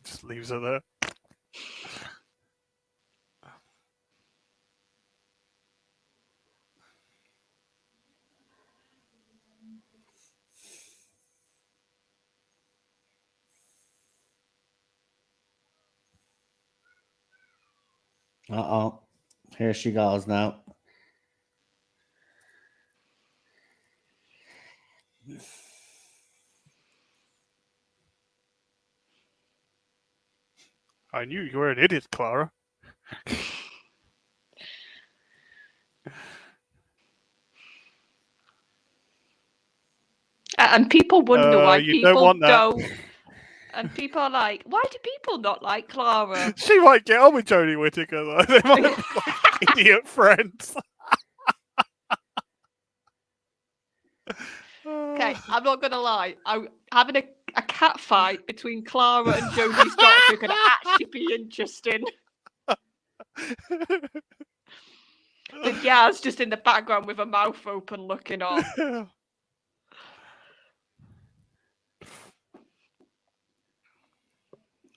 Just leaves her there. Uh-oh. Here she goes now. I knew you were an idiot, Clara. And people wonder why people don't. That. And people are like, why do people not like Clara? She might get on with Jodie Whittaker, though. They might have like idiot friends. Okay, I'm not going to lie. Having a cat fight between Clara and Jodie's doctor could actually be interesting. With Yaz just in the background with her mouth open looking on.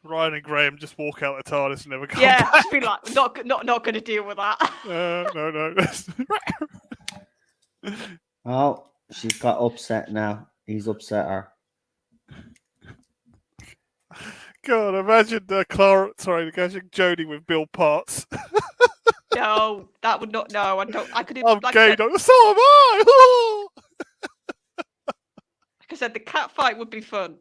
Ryan and Graham just walk out the TARDIS and never come back. Yeah, just be like, not going to deal with that. No. Oh, she's got upset now. He's upset her. God, imagine Clara. Sorry, imagine Jodie with Bill Parts. No, that would not. No, I don't. I could. I'm like gay, so am I. Like I said, the cat fight would be fun.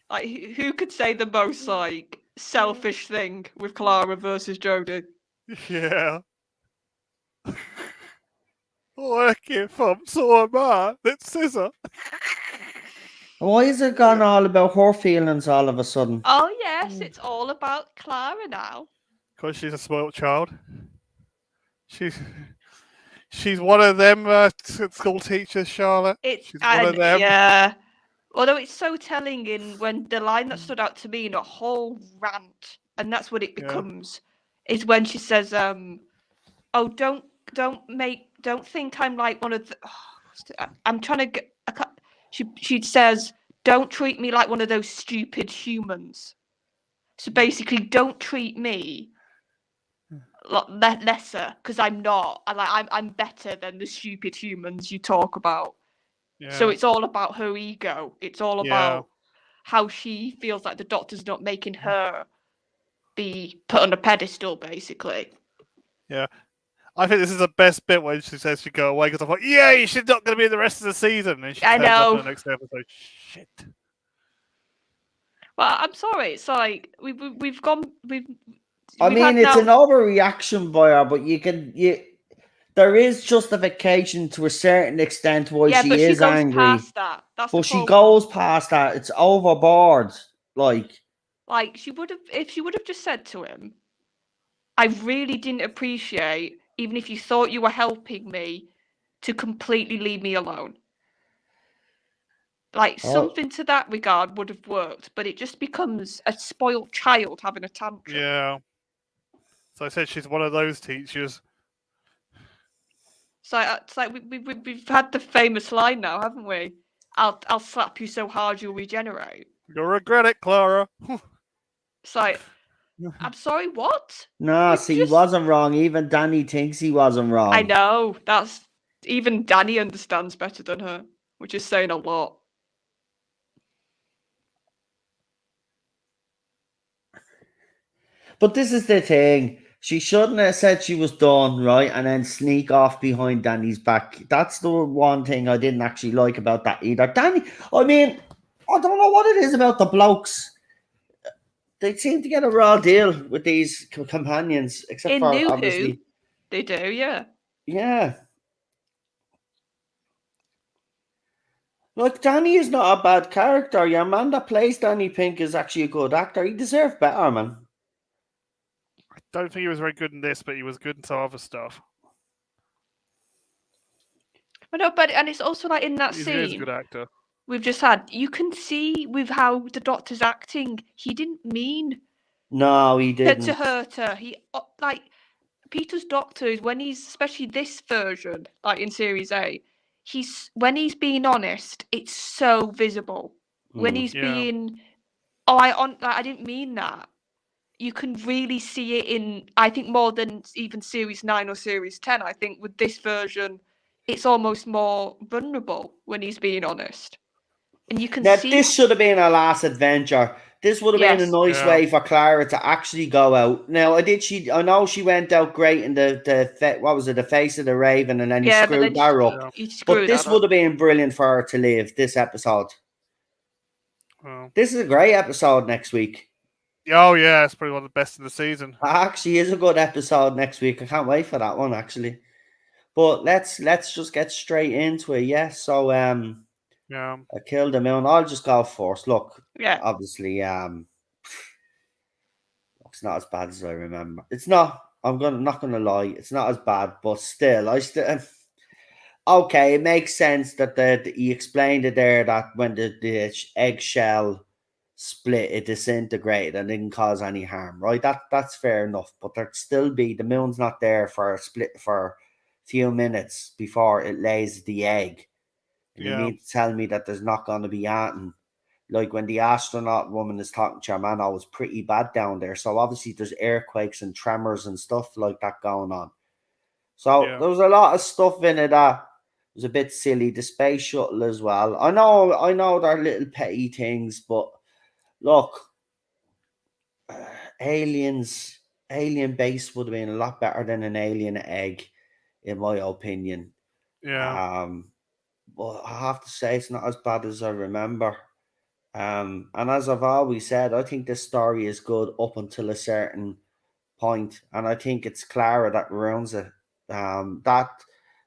Like, who could say the most like selfish thing with Clara versus Jodie? Yeah. I give up, so am I. That's scissor. Why is it gone all about her feelings all of a sudden? Oh yeah, Yes, it's all about Clara now. Because she's a spoiled child. She's one of them school teachers, Charlotte. She's one of them. Yeah. Although it's so telling in when the line that stood out to me in a whole rant, and that's what it becomes, is when she says, "Oh, don't think I'm like one of the." I'm trying to get. She says, "Don't treat me like one of those stupid humans." So basically, don't treat me lesser because I'm not. I'm better than the stupid humans you talk about. Yeah. So it's all about her ego. It's all about how she feels like the Doctor's not making her be put on a pedestal, basically. Yeah. I think this is the best bit when she says she go away because I thought, yay, she's not going to be in the rest of the season. And she turns up in the next episode. Shit. Well, I'm sorry. It's like we've gone. I mean, it's an overreaction by her, but there is justification to a certain extent why she is angry. Past that. But she goes past that. It's overboard. Like she would have, if she would have just said to him, "I really didn't appreciate, even if you thought you were helping me, to completely leave me alone." Like something to that regard would have worked, but it just becomes a spoiled child having a tantrum. Yeah. So I said she's one of those teachers. So it's like we've had the famous line now, haven't we? I'll slap you so hard you'll regenerate. You'll regret it, Clara. It's like, I'm sorry, what? No, he wasn't wrong. Even Danny thinks he wasn't wrong. I know. Even Danny understands better than her, which is saying a lot. But this is the thing. She shouldn't have said she was done, right? And then sneak off behind Danny's back. That's the one thing I didn't actually like about that either. Danny, I mean, I don't know what it is about the blokes. They seem to get a raw deal with these companions, except for obviously. They do, yeah. Yeah. Like, Danny is not a bad character. Your man that plays Danny Pink is actually a good actor. He deserved better, man. I don't think he was very good in this, but he was good in some other stuff. I know, and it's also like in that scene. He is a good actor. We've just had, you can see with how the Doctor's acting, he didn't mean. No, he didn't. To hurt her. He, like, Peter's Doctor is when he's, especially this version, like in Series A, when he's being honest, it's so visible. When he's being, I didn't mean that. You can really see it in, I think, more than even Series 9 or Series 10. I think with this version, it's almost more vulnerable when he's being honest. And you can see... This should have been our last adventure. This would have been a nice way for Clara to actually go out. Now, I know she went out great in the Face of the Raven, and then he screwed that up. But this would have been brilliant for her to live, this episode. Wow. This is a great episode next week. Oh, yeah, it's probably one of the best of the season. It actually is a good episode next week. I can't wait for that one, actually. But let's just get straight into it, yeah? So, yeah. I killed the moon. I'll just go first. Look, obviously, it's not as bad as I remember. It's not. Not gonna lie. It's not as bad, but still, okay, it makes sense that he explained it there that when the eggshell split, it disintegrated and didn't cause any harm, right? That's fair enough. But there'd still be, the moon's not there for a split for a few minutes before it lays the egg. And you mean to tell me that there's not going to be anything? Like when the astronaut woman is talking to your man, it was pretty bad down there. So obviously there's earthquakes and tremors and stuff like that going on. So there was a lot of stuff in it that was a bit silly. The space shuttle as well. I know they're little petty things, but look, alien base would have been a lot better than an alien egg, in my opinion. Yeah. But I have to say it's not as bad as I remember. And as I've always said, I think this story is good up until a certain point, and I think it's Clara that ruins it. That,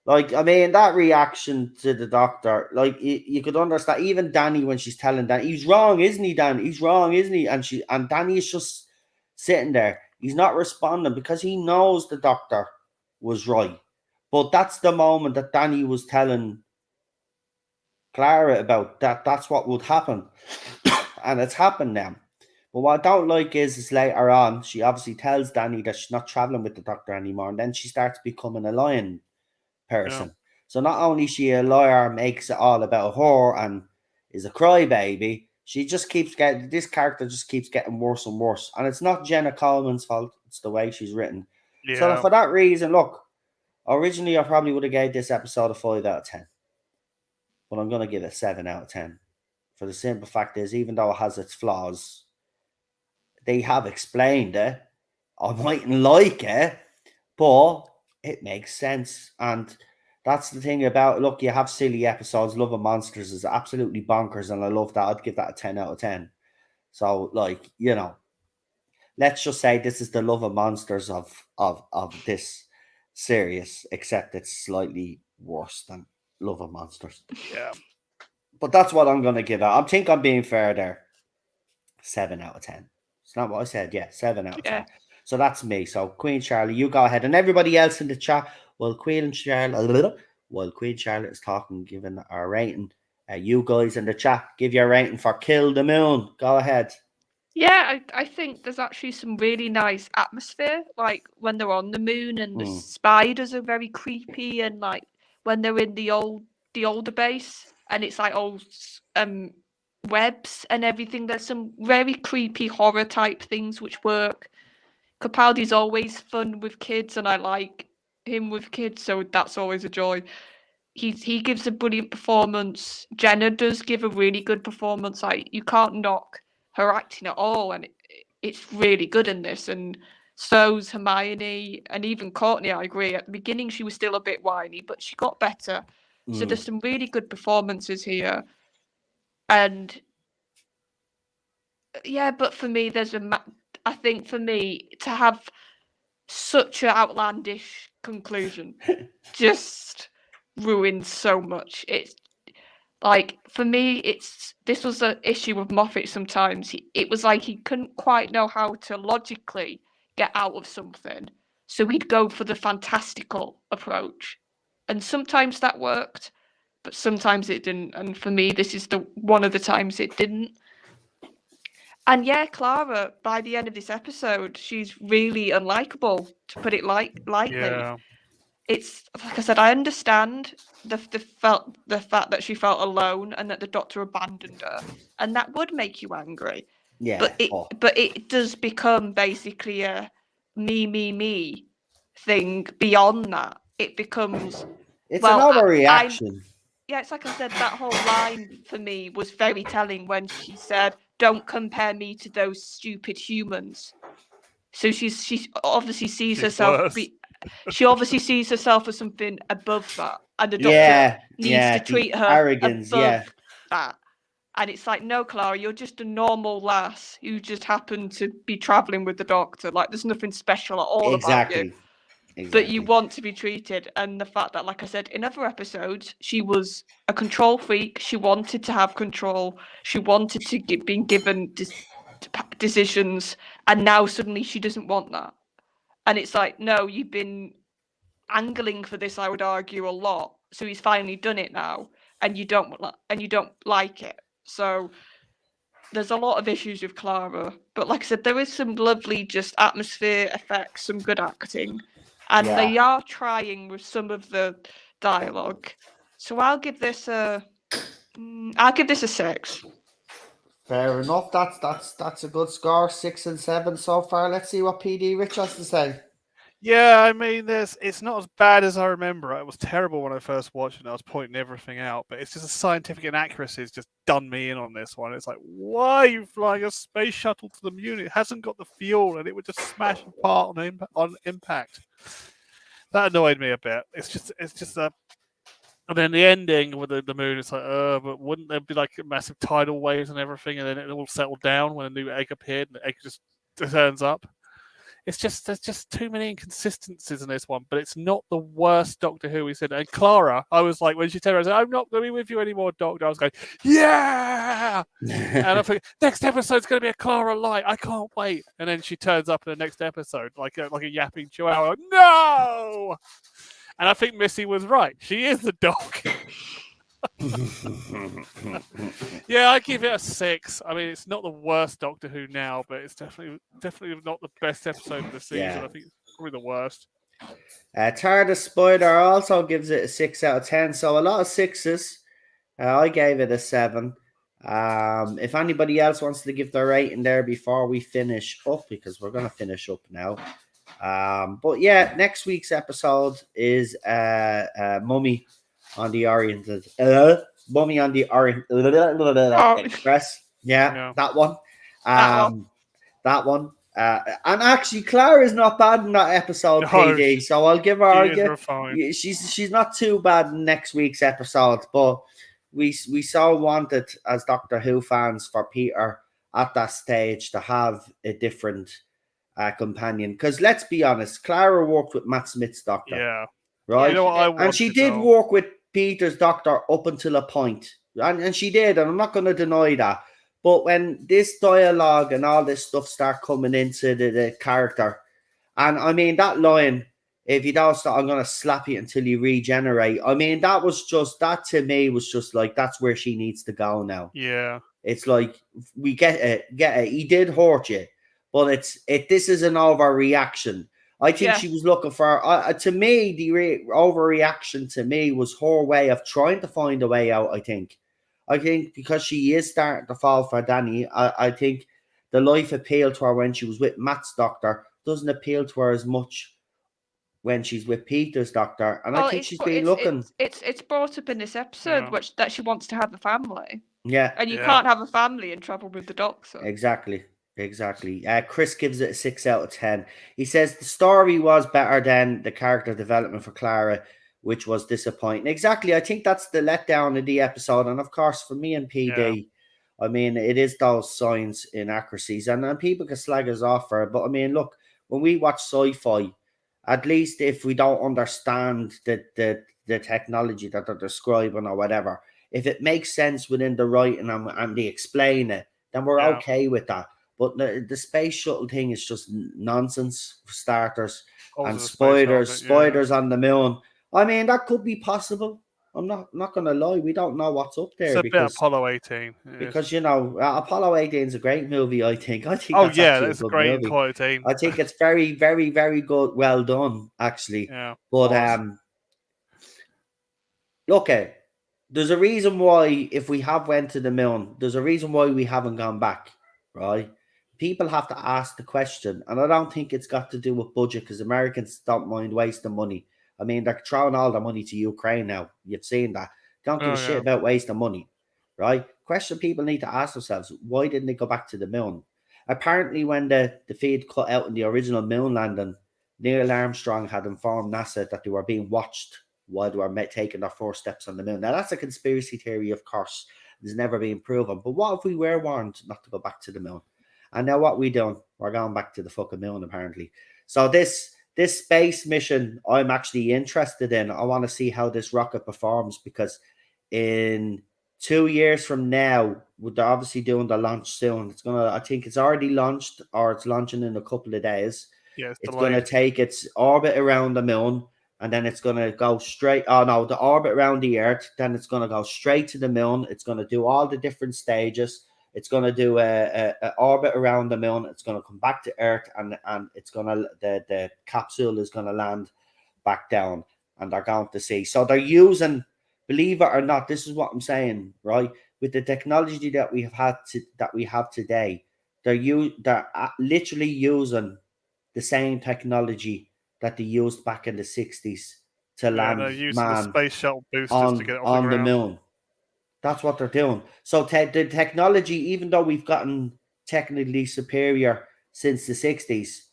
Like, I mean, that reaction to the doctor, like, you could understand. Even Danny, when she's telling Danny, he's wrong, isn't he, Danny? He's wrong, isn't he? And Danny is just sitting there. He's not responding because he knows the doctor was right. But that's the moment that Danny was telling Clara about that. That's what would happen. And it's happened now. But what I don't like is later on, she obviously tells Danny that she's not traveling with the doctor anymore. And then she starts becoming a lion person. Yeah. So not only is she a liar, makes it all about her and is a crybaby, she just keeps getting, this character just keeps getting worse and worse. And it's not Jenna Coleman's fault. It's the way she's written. Yeah. So for that reason, look, originally I probably would have gave this episode a 5 out of 10. But I'm going to give it a 7 out of 10. For the simple fact is, even though it has its flaws, they have explained it. I mightn't like it, but it makes sense. And that's the thing about, look, you have silly episodes. Love of Monsters is absolutely bonkers, and I love that. I'd give that a 10 out of 10. So, like, you know, let's just say this is the Love of Monsters of this series, except it's slightly worse than Love of Monsters. Yeah. But that's what I'm going to give it. I think I'm being fair there. 7 out of 10. It's not what I said. Yeah, 7 out of 10. So that's me. So Queen Charlotte, you go ahead. And everybody else in the chat, while Queen Charlotte is talking, giving our rating, you guys in the chat, give your rating for Kill the Moon. Go ahead. Yeah, I think there's actually some really nice atmosphere, like when they're on the moon and the spiders are very creepy, and like when they're in the older base and it's like old webs and everything. There's some very creepy horror type things which work. Capaldi's always fun with kids, and I like him with kids, so that's always a joy. He gives a brilliant performance. Jenna does give a really good performance. Like, you can't knock her acting at all, and it's really good in this. And so's Hermione, and even Courtney. I agree. At the beginning, she was still a bit whiny, but she got better. So there's some really good performances here. And yeah, but for me, I think for me to have such an outlandish conclusion just ruined so much. It's like, for me, this was an issue with Moffat sometimes. It was like he couldn't quite know how to logically get out of something. So he'd go for the fantastical approach. And sometimes that worked, but sometimes it didn't. And for me, this is one of the times it didn't. And yeah, Clara, by the end of this episode, she's really unlikable, to put it lightly. Yeah. It's, like I said, I understand the fact that she felt alone and that the doctor abandoned her, and that would make you angry. Yeah. But it does become basically a me thing beyond that. It becomes, it's an overreaction. It's like I said, that whole line for me was very telling when she said, "Don't compare me to those stupid humans." So she obviously sees herself. She obviously sees herself as something above that, and the doctor needs to treat her above that. And it's like, no, Clara, you're just a normal lass who just happened to be traveling with the doctor. Like, there's nothing special at all about you. Exactly. But you want to be treated. And the fact that, like I said, in other episodes, she was a control freak. She wanted to have control. She wanted to be given decisions. And now suddenly she doesn't want that. And it's like, no, you've been angling for this, I would argue, a lot. So he's finally done it now. And you don't like it. So there's a lot of issues with Clara. But like I said, there is some lovely just atmosphere effects, some good acting. And they are trying with some of the dialogue. So I'll give this a 6. Fair enough. That's a good score. 6 and 7 so far. Let's see what PD Rich has to say. Yeah, I mean, it's not as bad as I remember. It was terrible when I first watched it. I was pointing everything out, but it's just a scientific inaccuracy has just done me in on this one. It's like, why are you flying a space shuttle to the moon? It hasn't got the fuel, and it would just smash apart on impact. That annoyed me a bit. It's just a. And then the ending with the moon, it's like, but wouldn't there be like massive tidal waves and everything, and then it all settled down when a new egg appeared, and the egg just turns up. there's just too many inconsistencies in this one, but it's not the worst Doctor Who we said. And Clara, I was like, when she turned around, I said, I'm not going to be with you anymore, Doctor. I was going, yeah! And I think next episode's going to be a Clara light. I can't wait. And then she turns up in the next episode like a yapping chihuahua. No! And I think Missy was right. She is the dog. Yeah, I give it a 6. I mean, it's not the worst Doctor Who now, but it's definitely not the best episode of the season. Yeah. I think it's probably the worst. TARDIS Spider also gives it a 6 out of 10. So a lot of 6s. I gave it a 7. If anybody else wants to give their rating there before we finish up, because we're going to finish up now. But yeah, next week's episode is Mummy on the Orient Mummy on the Orient Express. Yeah, that one. That one. And actually, Clara is not bad in that episode, PD. So I'll give her. She's not too bad in next week's episode, but we so wanted as Doctor Who fans for Peter at that stage to have a different companion, because let's be honest, Clara worked with Matt Smith's Doctor, right? You know and she did work with Peter's Doctor up until a point, and she did, and I'm not going to deny that. But when this dialogue and all this stuff start coming into the character, and I mean that line, if you don't stop, I'm going to slap you until you regenerate. I mean, that to me was just like, that's where she needs to go now. Yeah. It's like, we get it. He did hurt you, but this is an overreaction. I think she was looking for, to me, the overreaction to me was her way of trying to find a way out, I think because she is starting to fall for Danny, I think the life appealed to her when she was with Matt's Doctor doesn't appeal to her as much when she's with Peter's Doctor, and I think she's been looking. It's brought up in this episode, that she wants to have a family. Yeah, and you can't have a family in trouble with the Doctor. Exactly. Chris gives it a 6 out of 10. He says the story was better than the character development for Clara, which was disappointing. Exactly. I think that's the letdown in the episode, and of course for me and PD, I mean, it is those signs inaccuracies, and people can slag us off for it. But I mean, look, when we watch sci-fi, at least if we don't understand the technology that they're describing or whatever, if it makes sense within the writing and they explain it, then we're okay with that. But the space shuttle thing is just nonsense for starters. And spiders on the moon. I mean, that could be possible. I'm not going to lie. We don't know what's up there. It's a bit Apollo 18. Because, Apollo 18 is a great movie, I think. That's a great Apollo 18. I think it's very, very, very good. Well done, actually. Yeah. But, look, there's a reason why, if we have went to the moon, there's a reason why we haven't gone back, right? People have to ask the question, and I don't think it's got to do with budget, because Americans don't mind wasting money. I mean, they're throwing all the money to Ukraine now. You've seen that. Don't give a shit about wasting money, right? Question people need to ask themselves, why didn't they go back to the moon? Apparently, when the feed cut out in the original moon landing, Neil Armstrong had informed NASA that they were being watched while they were taking their first steps on the moon. Now, that's a conspiracy theory, of course. It's never been proven. But what if we were warned not to go back to the moon? And now what we doing? We're going back to the fucking moon, apparently. So this space mission, I'm actually interested in. I want to see how this rocket performs, because in 2 years from now, they're obviously doing the launch soon. I think it's already launched, or it's launching in a couple of days. Yeah, it's going to take its orbit around the moon, and then it's going to go straight. Oh no, the orbit around the Earth. Then it's going to go straight to the moon. It's going to do all the different stages. It's going to do a orbit around the moon. It's going to come back to Earth, and it's going to the capsule is going to land back down, and they're going to see. So they're using, believe it or not, this is what I'm saying, right? With the technology that we have today, they're literally using the same technology that they used back in the 60s to land the space shuttle boosters on, to get on the moon. That's what they're doing. So the technology, even though we've gotten technically superior since the 60s,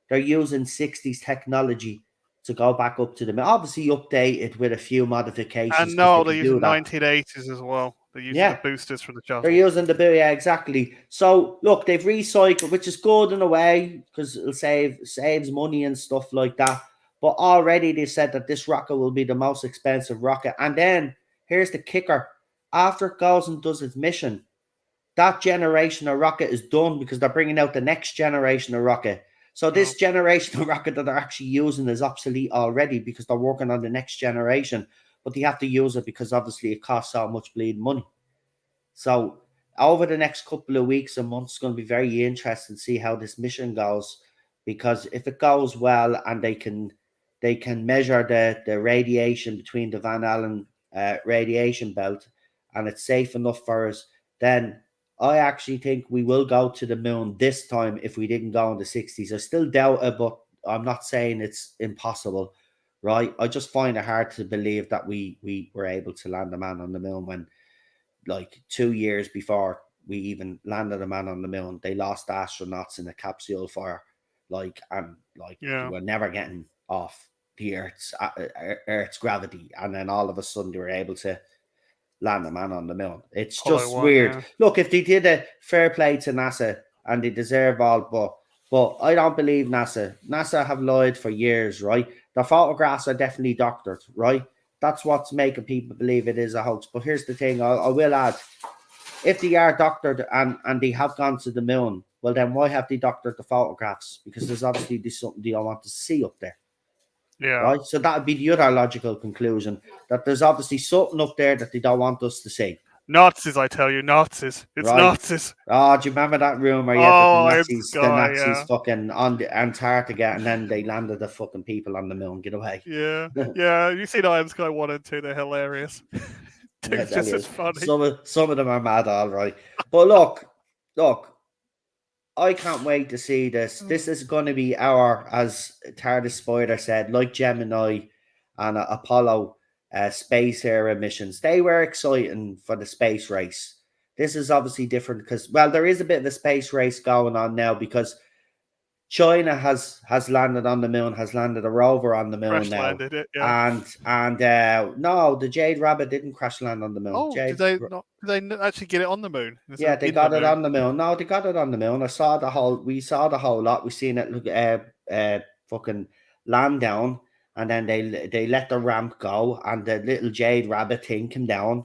they're using 60s technology to go back up to them. Obviously updated with a few modifications. And no, they're using 1980s as well. They're using Yeah. the boosters from the shuttle. They're using the boot, yeah, exactly. So look, they've recycled, which is good in a way because it'll saves money and stuff like that. But already they said that this rocket will be the most expensive rocket. And then here's the kicker: after it goes and does its mission, that generation of rocket is done because they're bringing out the next generation of rocket. So this generation of rocket that they're actually using is obsolete already because they're working on the next generation. But they have to use it because obviously it costs so much bleeding money. So over the next couple of weeks and months, it's going to be very interesting to see how this mission goes, because if it goes well and they can measure the radiation between the Van Allen radiation belt and it's safe enough for us, then I actually think we will go to the moon this time if we didn't go in the 60s. I still doubt it, but I'm not saying it's impossible, right? I just find it hard to believe that we were able to land a man on the moon when, like, 2 years before we even landed a man on the moon, they lost astronauts in a capsule fire, they were never getting off the Earth's gravity, and then all of a sudden they were able to land a man on the moon. It's just weird. Yeah. Look, if they did it, fair play to NASA, and they deserve all, but I don't believe NASA. NASA have lied for years, right? The photographs are definitely doctored, right? That's what's making people believe it is a hoax. But here's the thing, I will add, if they are doctored and they have gone to the moon, well, then why have they doctored the photographs? Because there's obviously something they don't want to see up there. Yeah. Right? So that would be the other logical conclusion, that there's obviously something up there that they don't want us to see. Nazis, I tell you, Nazis. It's right. Nazis. Oh, do you remember that rumor? Yeah, the Nazis fucking on the Antarctica, and then they landed the fucking people on the moon. Get away. Yeah, yeah. You see Iron Sky 1 and 2, they're hilarious. It's just as funny. Some of them are mad, all right. But look, I can't wait to see this. This is going to be our, as TARDIS Spider said, like Gemini and Apollo space era missions. They were exciting for the space race. This is obviously different because, well, there is a bit of a space race going on now because China has landed on the moon, has landed a rover on the moon crash now. Landed it, yeah. And no, the Jade Rabbit didn't crash land on the moon. Oh, did they actually get it on the moon? Yeah, they got it on the moon. No, they got it on the moon. We saw the whole lot. We seen it fucking land down, and then they let the ramp go, and the little Jade Rabbit thing came down,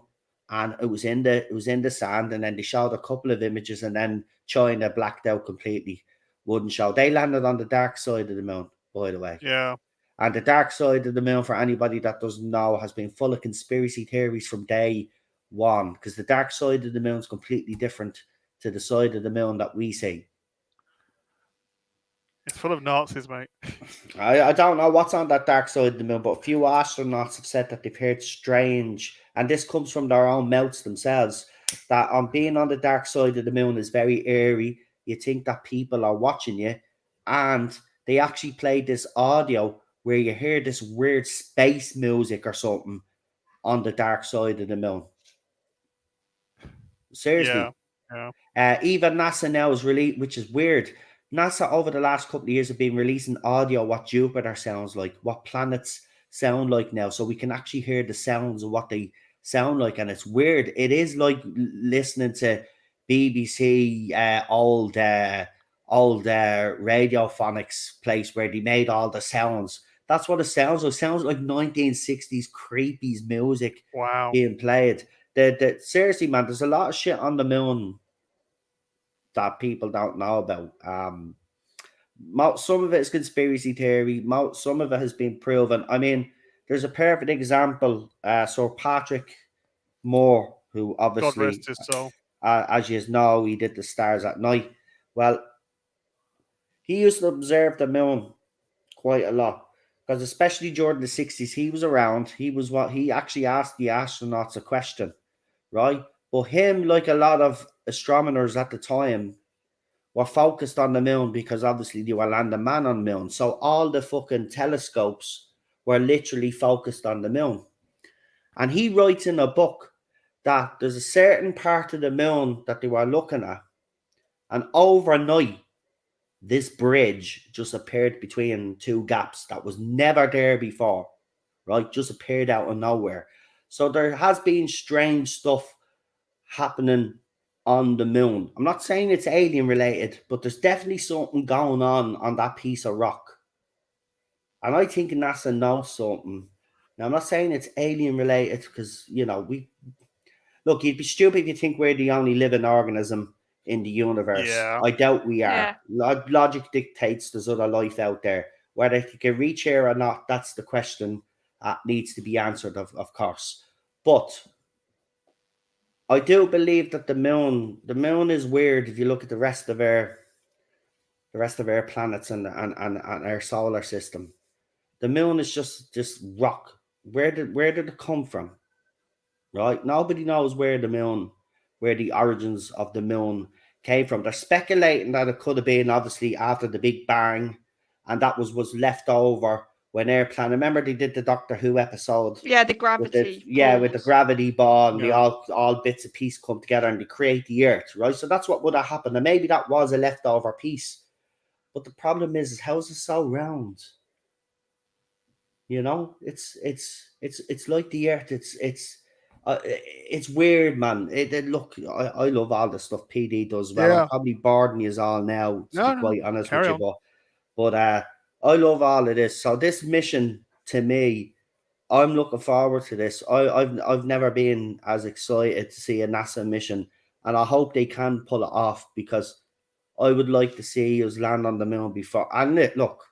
and it was in the sand, and then they showed a couple of images, and then China blacked out completely. Wouldn't show. They landed on the dark side of the moon, by the way. Yeah. And the dark side of the moon, for anybody that doesn't know, has been full of conspiracy theories from day one, because the dark side of the moon is completely different to the side of the moon that we see. It's full of Nazis, mate. I don't know what's on that dark side of the moon, but a few astronauts have said that they've heard strange, and this comes from their own mouths themselves, that on being on the dark side of the moon is very eerie. You think that people are watching you, and they actually played this audio where you hear this weird space music or something on the dark side of the moon. Seriously. Yeah. Even NASA now is released, which is weird. NASA over the last couple of years have been releasing audio what Jupiter sounds like, what planets sound like now, so we can actually hear the sounds of what they sound like, and it's weird. It is like listening to BBC old radiophonics place where they made all the sounds. That's what it sounds like. It sounds like 1960s creepy music being played. Seriously, man, there's a lot of shit on the moon that people don't know about. Some of it is conspiracy theory. Some of it has been proven. I mean, there's a perfect example. Sir Patrick Moore, who obviously, God rest his soul. As you know, he did the Stars at Night. Well, he used to observe the moon quite a lot, because especially during the 60s, he was around. He actually asked the astronauts a question, right? But him, like a lot of astronomers at the time, were focused on the moon because obviously they were landing man on the moon. So all the fucking telescopes were literally focused on the moon. And he writes in a book that there's a certain part of the moon that they were looking at, and overnight, this bridge just appeared between two gaps that was never there before, right? Just appeared out of nowhere. So there has been strange stuff happening on the moon. I'm not saying it's alien related, but there's definitely something going on that piece of rock. And I think NASA knows something. Now, I'm not saying it's alien related because, you know, look, you'd be stupid if you think we're the only living organism in the universe. Yeah. I doubt we are. Yeah. Logic dictates there's other life out there. Whether it can reach here or not, that's the question that needs to be answered, of course. But I do believe that the moon is weird if you look at the rest of our planets and our solar system. The moon is just rock. Where did it come from? Right? Nobody knows where the origins of the moon came from. They're speculating that it could have been obviously after the Big Bang, and that was left over when airplane. Remember they did the Doctor Who episode. Yeah, the gravity. With the gravity ball, and Yeah. all bits of piece come together and they create the Earth, right? So that's what would have happened, and maybe that was a leftover piece. But the problem is how is it so round? You know, it's like the Earth. It's weird, man. Look, I love all the stuff PD does. Well, Yeah. I'm probably boring you all now, to No, be quite honest carry with you. on. But I love all of this. So this mission, to me, I'm looking forward to this. I've never been as excited to see a NASA mission, and I hope they can pull it off because I would like to see us land on the moon before. And look,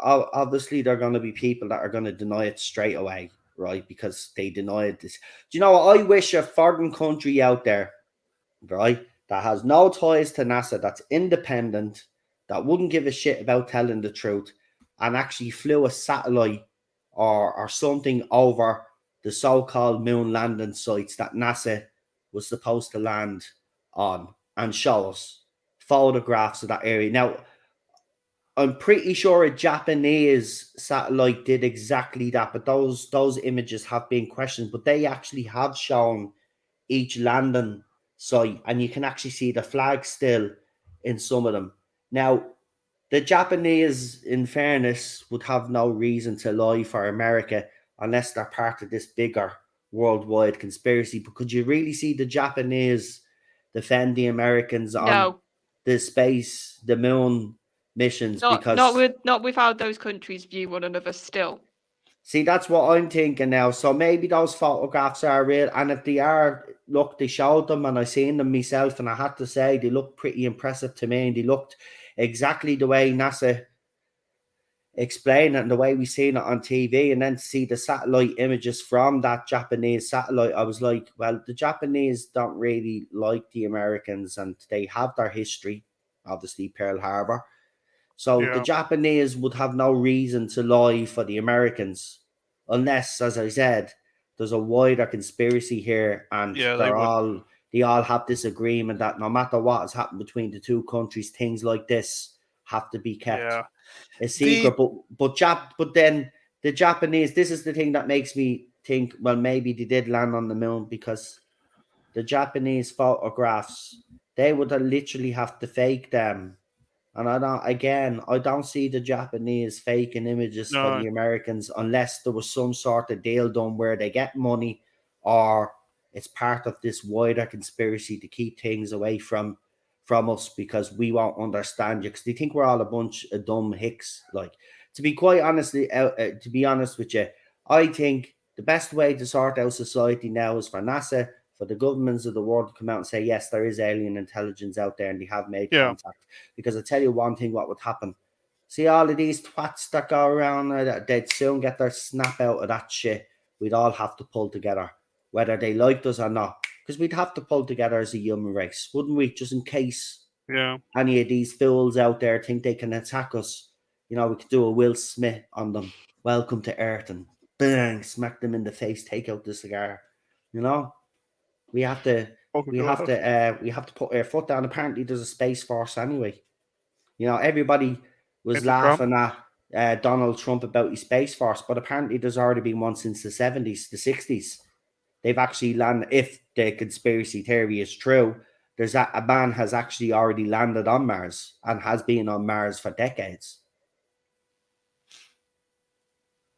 obviously there are going to be people that are going to deny it straight away, right? Because they denied this. Do you know what? I wish a foreign country out there, right, that has no ties to NASA, that's independent, that wouldn't give a shit about telling the truth, and actually flew a satellite or something over the so-called moon landing sites that NASA was supposed to land on and show us photographs of that area. Now, I'm pretty sure a Japanese satellite did exactly that, but those images have been questioned. But they actually have shown each landing site, and you can actually see the flag still in some of them. Now, the Japanese, in fairness, would have no reason to lie for America unless they're part of this bigger worldwide conspiracy. But could you really see the Japanese defend the Americans on the moon missions? Not with how those countries view one another still. See, that's what I'm thinking now. So maybe those photographs are real, and if they are, look, they showed them, and I seen them myself, and I had to say they look pretty impressive to me, and they looked exactly the way NASA explained it and the way we seen it on TV, and then to see the satellite images from that Japanese satellite, I was like, well, the Japanese don't really like the Americans, and they have their history, obviously Pearl Harbor. So the Japanese would have no reason to lie for the Americans, unless, as I said, there's a wider conspiracy here, and they all have this agreement that no matter what has happened between the two countries, things like this have to be kept a secret. But then the Japanese, this is the thing that makes me think, well, maybe they did land on the moon, because the Japanese photographs, they would literally have to fake them. And I don't see the Japanese faking images for the Americans unless there was some sort of deal done where they get money, or it's part of this wider conspiracy to keep things away from us because we won't understand you, because they think we're all a bunch of dumb hicks. Like, to be quite honestly, to be honest with you, I think the best way to sort out society now is for NASA, for the governments of the world to come out and say, yes, there is alien intelligence out there and they have made contact. Because I tell you one thing, what would happen? See all of these twats that go around, they'd soon get their snap out of that shit. We'd all have to pull together, whether they liked us or not. Because we'd have to pull together as a human race, wouldn't we? Just in case any of these fools out there think they can attack us. You know, we could do a Will Smith on them. Welcome to Earth, and bang, smack them in the face, take out the cigar. You know? We have to put our foot down. Apparently, there's a space force anyway. You know, everybody was laughing at Donald Trump about his space force, but apparently there's already been one since the 70s, the 60s. They've actually landed. If the conspiracy theory is true, a man has actually already landed on Mars and has been on Mars for decades.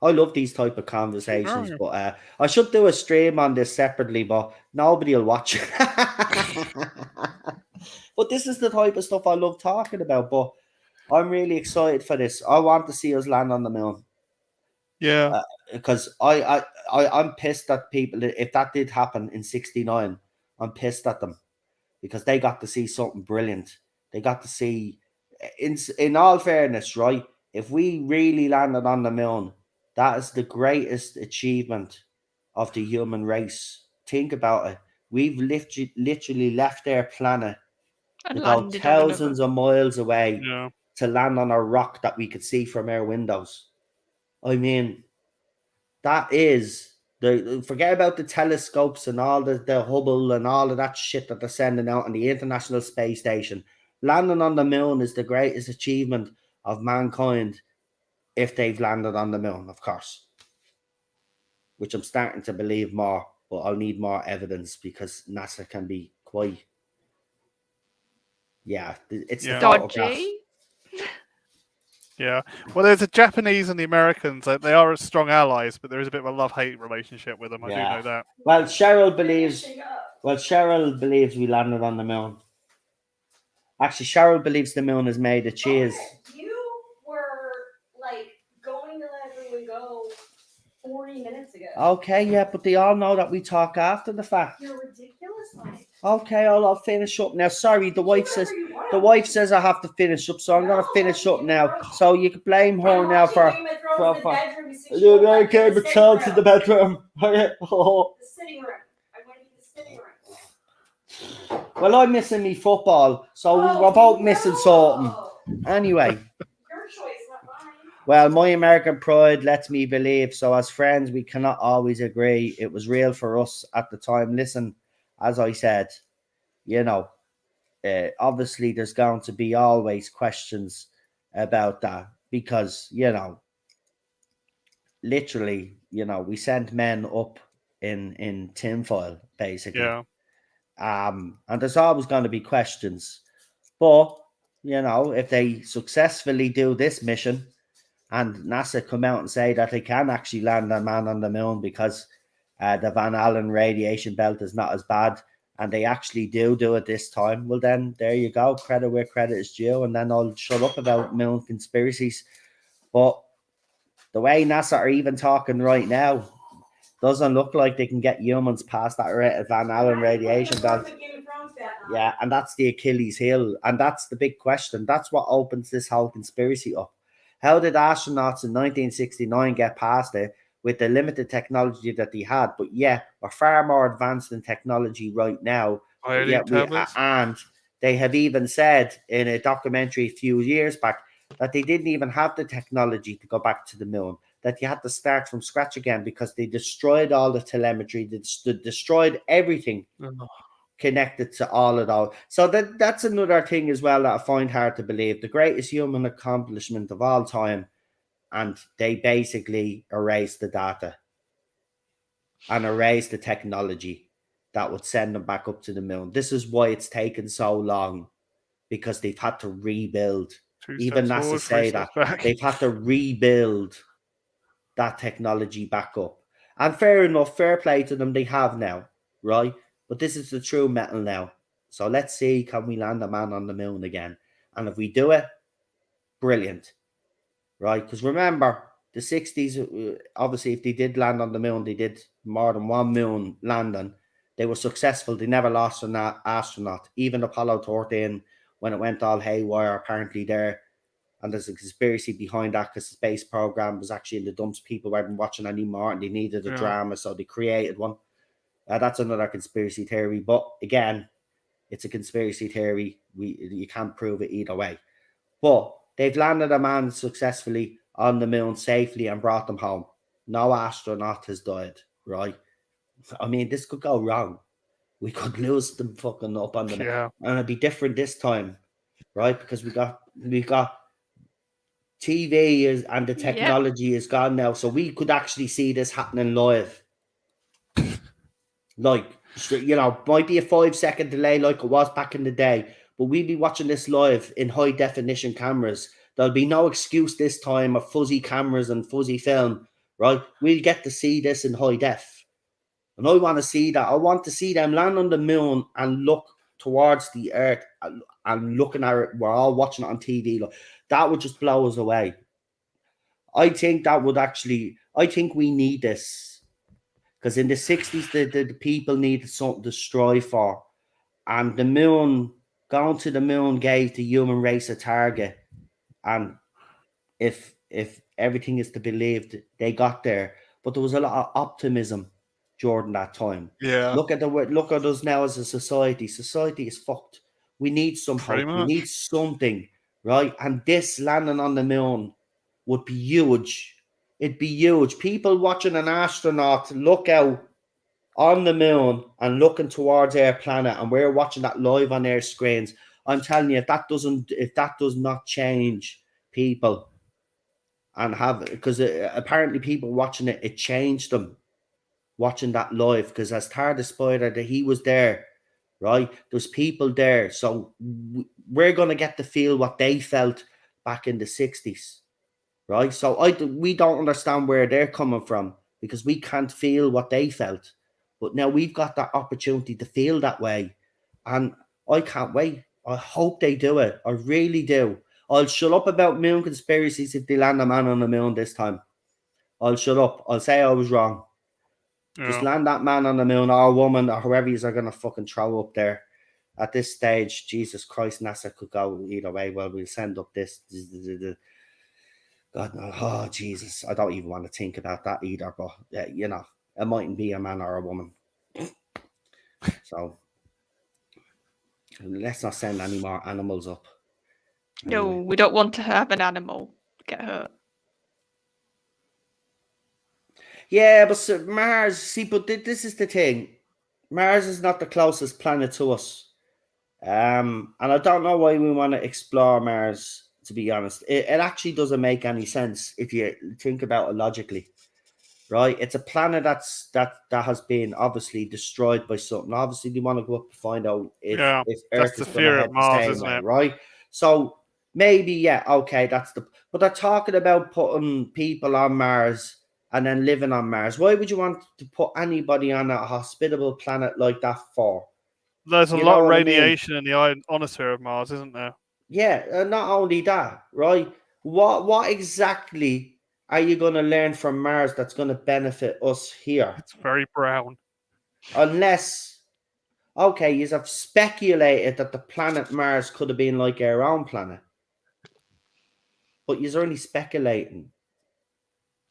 I love these type of conversations, but I should do a stream on this separately, but nobody will watch it. But this is the type of stuff I love talking about, but I'm really excited for this. I want to see us land on the moon. Yeah. Because I'm pissed at people. If that did happen in 69, I'm pissed at them because they got to see something brilliant. They got to see, in all fairness, right? If we really landed on the moon, that is the greatest achievement of the human race. Think about it. We've literally left their planet And to go landed on another. thousands of miles away Yeah. to land on a rock that we could see from our windows. I mean, that is forget about the telescopes and all the Hubble and all of that shit that they're sending out on the International Space Station. Landing on the moon is the greatest achievement of mankind if they've landed on the moon, of course. Which I'm starting to believe more, but I'll need more evidence because NASA can be quite, it's the photographs. Dodgy. Yeah. Well, there's the Japanese and the Americans. They are strong allies, but there is a bit of a love-hate relationship with them. I do know that. Well, Cheryl believes we landed on the moon. Actually, Cheryl believes the moon is made of cheese. Okay. You were like going to let everyone go 40 minutes ago. Okay, yeah, but they all know that we talk after the fact. You're ridiculous, Mike. Okay, I'll finish up now. Sorry, the wife says I have to finish up, so I'm gonna finish up now. So you can blame her now for. Game of Thrones in the bedroom, you see, You she won't Game let of you Thrones in in the bedroom. The sitting room. I want you in the sitting room. Well, I'm missing me football, so we're both missing something. Anyway. Your choice, not mine. Well, my American pride lets me believe. So as friends, we cannot always agree. It was real for us at the time. Listen, as I said, obviously there's going to be always questions about that because, literally, we sent men up in tinfoil, basically. Yeah. And there's always going to be questions. But, if they successfully do this mission and NASA come out and say that they can actually land a man on the moon because the Van Allen radiation belt is not as bad, and they actually do it this time, well, then there you go. Credit where credit is due. And then I'll shut up about moon conspiracies. But the way NASA are even talking right now, doesn't look like they can get humans past that Van Allen radiation belt. Yeah, and that's the Achilles heel. And that's the big question. That's what opens this whole conspiracy up. How did astronauts in 1969 get past it with the limited technology that they had? But yeah, we're far more advanced in technology right now. And they have even said in a documentary a few years back that they didn't even have the technology to go back to the moon, that you had to start from scratch again because they destroyed all the telemetry, they destroyed everything connected to all of that. So that's another thing as well that I find hard to believe. The greatest human accomplishment of all time, and they basically erased the data and erased the technology that would send them back up to the moon. This is why it's taken so long, because they've had to rebuild. Even NASA say that they've had to rebuild that technology back up. And fair enough, fair play to them, they have now, right? But this is the true metal now. So let's see, can we land a man on the moon again? And if we do it, brilliant, right? Because remember, the 60s, obviously, if they did land on the moon, they did more than one moon landing. They were successful. They never lost an astronaut. Even Apollo 13, when it went all haywire, apparently there. And there's a conspiracy behind that because the space program was actually in the dumps. People weren't watching anymore and they needed a drama, so they created one. That's another conspiracy theory. But again, it's a conspiracy theory. You can't prove it either way. But they've landed a man successfully on the moon safely and brought them home. No astronaut has died, right? I mean, this could go wrong. We could lose them fucking up on the moon. Yeah. And it'd be different this time, right? Because we got TV and the technology is gone now, so we could actually see this happening live. Like, might be a 5-second delay like it was back in the day, but we'd be watching this live in high definition cameras. There'll be no excuse this time of fuzzy cameras and fuzzy film. right? We'll get to see this in high def. And I want to see that. I want to see them land on the moon and look towards the earth and looking at it. We're all watching it on TV. Like, that would just blow us away. I think that would actually, I think we need this. Because in the 60s, the people needed something to strive for. And the moon, going to the moon gave the human race a target. And if everything is to be believed, they got there. But there was a lot of optimism during that time. Yeah. Look at us now as a society. Society is fucked. We need some Pretty hope. much. We need something, right? And this landing on the moon would be huge. It'd be huge. People watching an astronaut look out on the moon and looking towards our planet, and we're watching that live on their screens. I'm telling you, if that does not change people and have, because apparently people watching it changed them watching that live, because as TARDIS Spider, that he was there, right? There's people there, so we're gonna get to feel what they felt back in the 60s, right? So we don't understand where they're coming from because we can't feel what they felt, but now we've got that opportunity to feel that way, and I can't wait. I hope they do it. I really do. I'll shut up about moon conspiracies if they land a man on the moon this time. I'll shut up. I'll say I was wrong. Yeah. Just land that man on the moon or woman or whoever you're going to fucking throw up there. At this stage, Jesus Christ, NASA could go either way. Well, we'll send up this. God, no. Oh, Jesus. I don't even want to think about that either. But, you know, it mightn't be a man or a woman. So, let's not send any more animals up. No, we don't want to have an animal get hurt. Yeah, but Mars, see, but this is the thing. Mars is not the closest planet to us. And I don't know why we want to explore Mars, to be honest. It actually doesn't make any sense if you think about it logically, right? It's a planet that has been obviously destroyed by something. Obviously, they want to go up to find out if Earth is going to head the same way, right? So maybe, yeah, okay, but they're talking about putting people on Mars and then living on Mars. Why would you want to put anybody on a hospitable planet like that for? There's a lot of radiation in the ionosphere of Mars, isn't there? Yeah, not only that, right? What exactly are you going to learn from Mars that's going to benefit us here? It's very brown. Unless, okay, you have speculated that the planet Mars could have been like our own planet. But you're only speculating.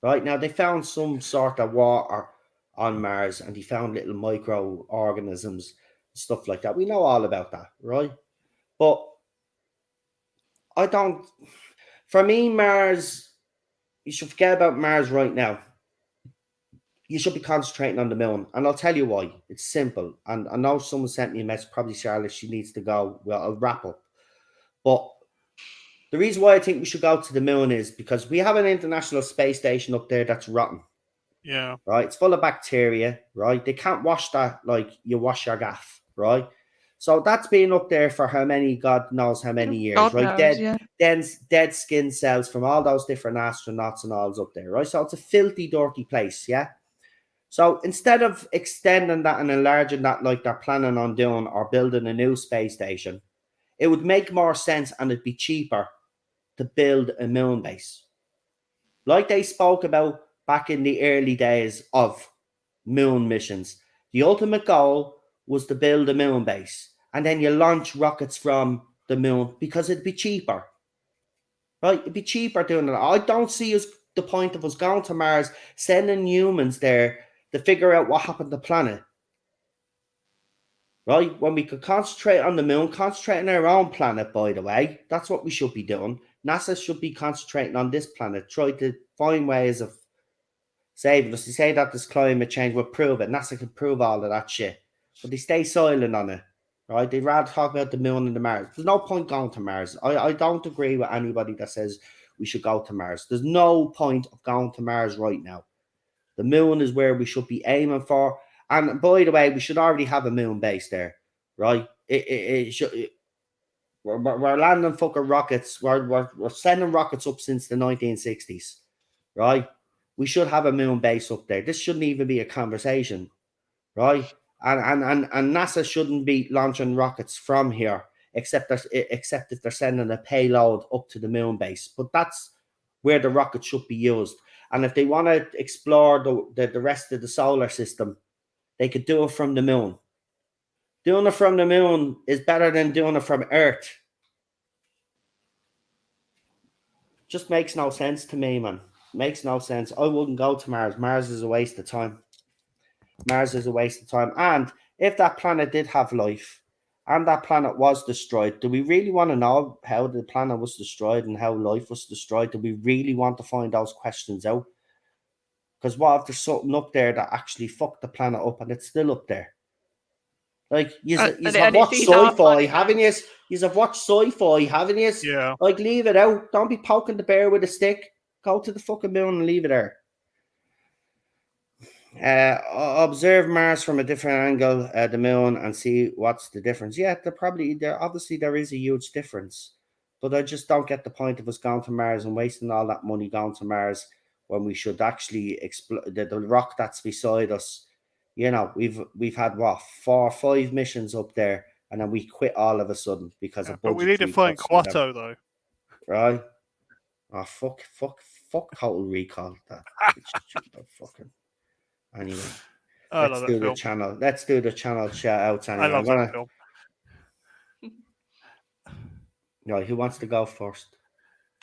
Right? Now, they found some sort of water on Mars and they found little microorganisms, stuff like that. We know all about that, right? But for me, Mars, you should forget about Mars right now. You should be concentrating on the moon. And I'll tell you why. It's simple. And I know someone sent me a message, probably Charlotte, she needs to go. Well, I'll wrap up. But the reason why I think we should go to the moon is because we have an International Space Station up there that's rotten. Yeah. Right? It's full of bacteria, right? They can't wash that like you wash your gaff, right? So that's been up there for how many, God knows how many years, God right? knows, Dead skin cells from all those different astronauts and all's up there, right? So it's a filthy, dirty place, yeah? So instead of extending that and enlarging that like they're planning on doing or building a new space station, it would make more sense and it'd be cheaper to build a moon base. Like they spoke about back in the early days of moon missions. The ultimate goal was to build a moon base and then you launch rockets from the moon because it'd be cheaper. Right? It'd be cheaper doing it. I don't see the point of us going to Mars, sending humans there to figure out what happened to the planet. Right? When we could concentrate on the moon, concentrate on our own planet, by the way. That's what we should be doing. NASA should be concentrating on this planet, try to find ways of saving us. They say that this climate change will prove it. NASA can prove all of that shit. But they stay silent on it. Right? They'd rather talk about the moon and the Mars. There's no point going to Mars. I don't agree with anybody that says we should go to Mars. There's no point of going to Mars right now. The moon is where we should be aiming for. And by the way, we should already have a moon base there, right? We're landing fucking rockets. We're sending rockets up since the 1960s, right? we should have a moon base up there. This shouldn't even be a conversation, right? And NASA shouldn't be launching rockets from here, except if they're sending a payload up to the moon base. But that's where the rocket should be used. And if they want to explore the rest of the solar system, they could do it from the moon. Doing it from the moon is better than doing it from Earth. Just makes no sense to me, man. Makes no sense. I wouldn't go to Mars. Mars is a waste of time. Mars is a waste of time. And if that planet did have life and that planet was destroyed, do we really want to know how the planet was destroyed and how life was destroyed? Do we really want to find those questions out? Because what if there's something up there that actually fucked the planet up and it's still up there? Like, you have watched sci-fi, haven't you? You have watched sci-fi, haven't you? Yeah. Like, leave it out. Don't be poking the bear with a stick. Go to the fucking moon and leave it there. Observe Mars from a different angle, the moon, and see what's the difference. Yeah, obviously there is a huge difference, but I just don't get the point of us going to Mars and wasting all that money going to Mars when we should actually explore the rock that's beside us. You know, we've had what 4 or 5 missions up there, and then we quit all of a sudden because of budget. But we need to find Quato though, right? Oh fuck! Total Recall. That fucking. Anyway, let's do the channel. Let's do the channel shout outs. Anyway, I love that film. Right, who wants to go first?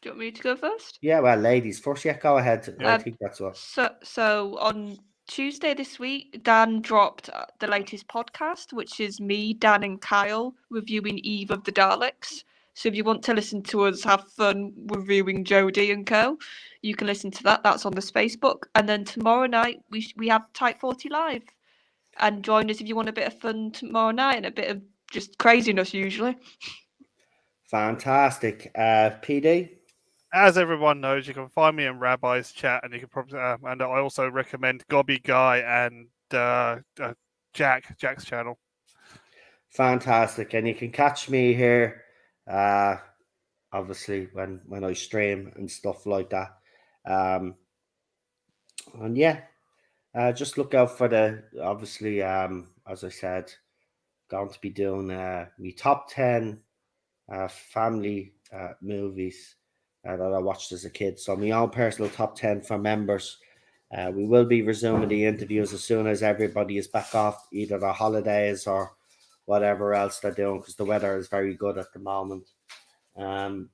Do you want me to go first? Yeah, well, ladies first. Yeah, go ahead. I think that's what. So on Tuesday this week, Dan dropped the latest podcast, which is me, Dan, and Kyle reviewing Eve of the Daleks. So if you want to listen to us have fun reviewing Jodie and co, you can listen to that. That's on the Facebook. And then tomorrow night we have Type 40 Live. And join us if you want a bit of fun tomorrow night and a bit of just craziness usually. Fantastic. PD? As everyone knows, you can find me in Rabbi's chat, and you can probably and I also recommend Gobby Guy and Jack's channel. Fantastic, and you can catch me here, obviously when I stream and stuff like that. And yeah, just look out for obviously as I said, going to be doing my top 10 family movies that I watched as a kid. So my own personal top 10 for members. We will be resuming the interviews as soon as everybody is back off either their holidays or whatever else they're doing, because the weather is very good at the moment. Right,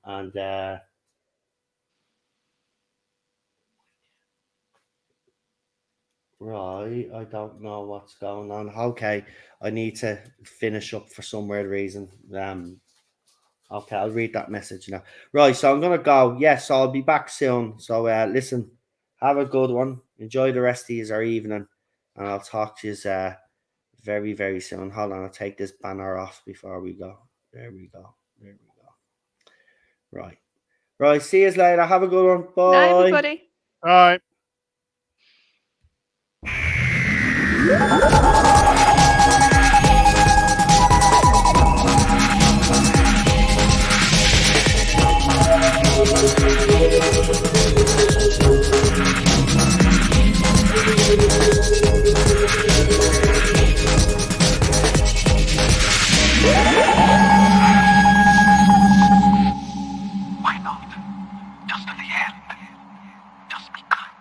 I don't know what's going on. Okay, I need to finish up for some weird reason. Okay, I'll read that message now. Right, so I'm gonna go. Yes, I'll be back soon. So listen, have a good one. Enjoy the rest of your evening, and I'll talk to you very, very soon. Hold on, I'll take this banner off before we go. There we go. Right. See you later. Have a good one. Bye. Night, everybody. All right. Why not? Just to the end. Just be kind.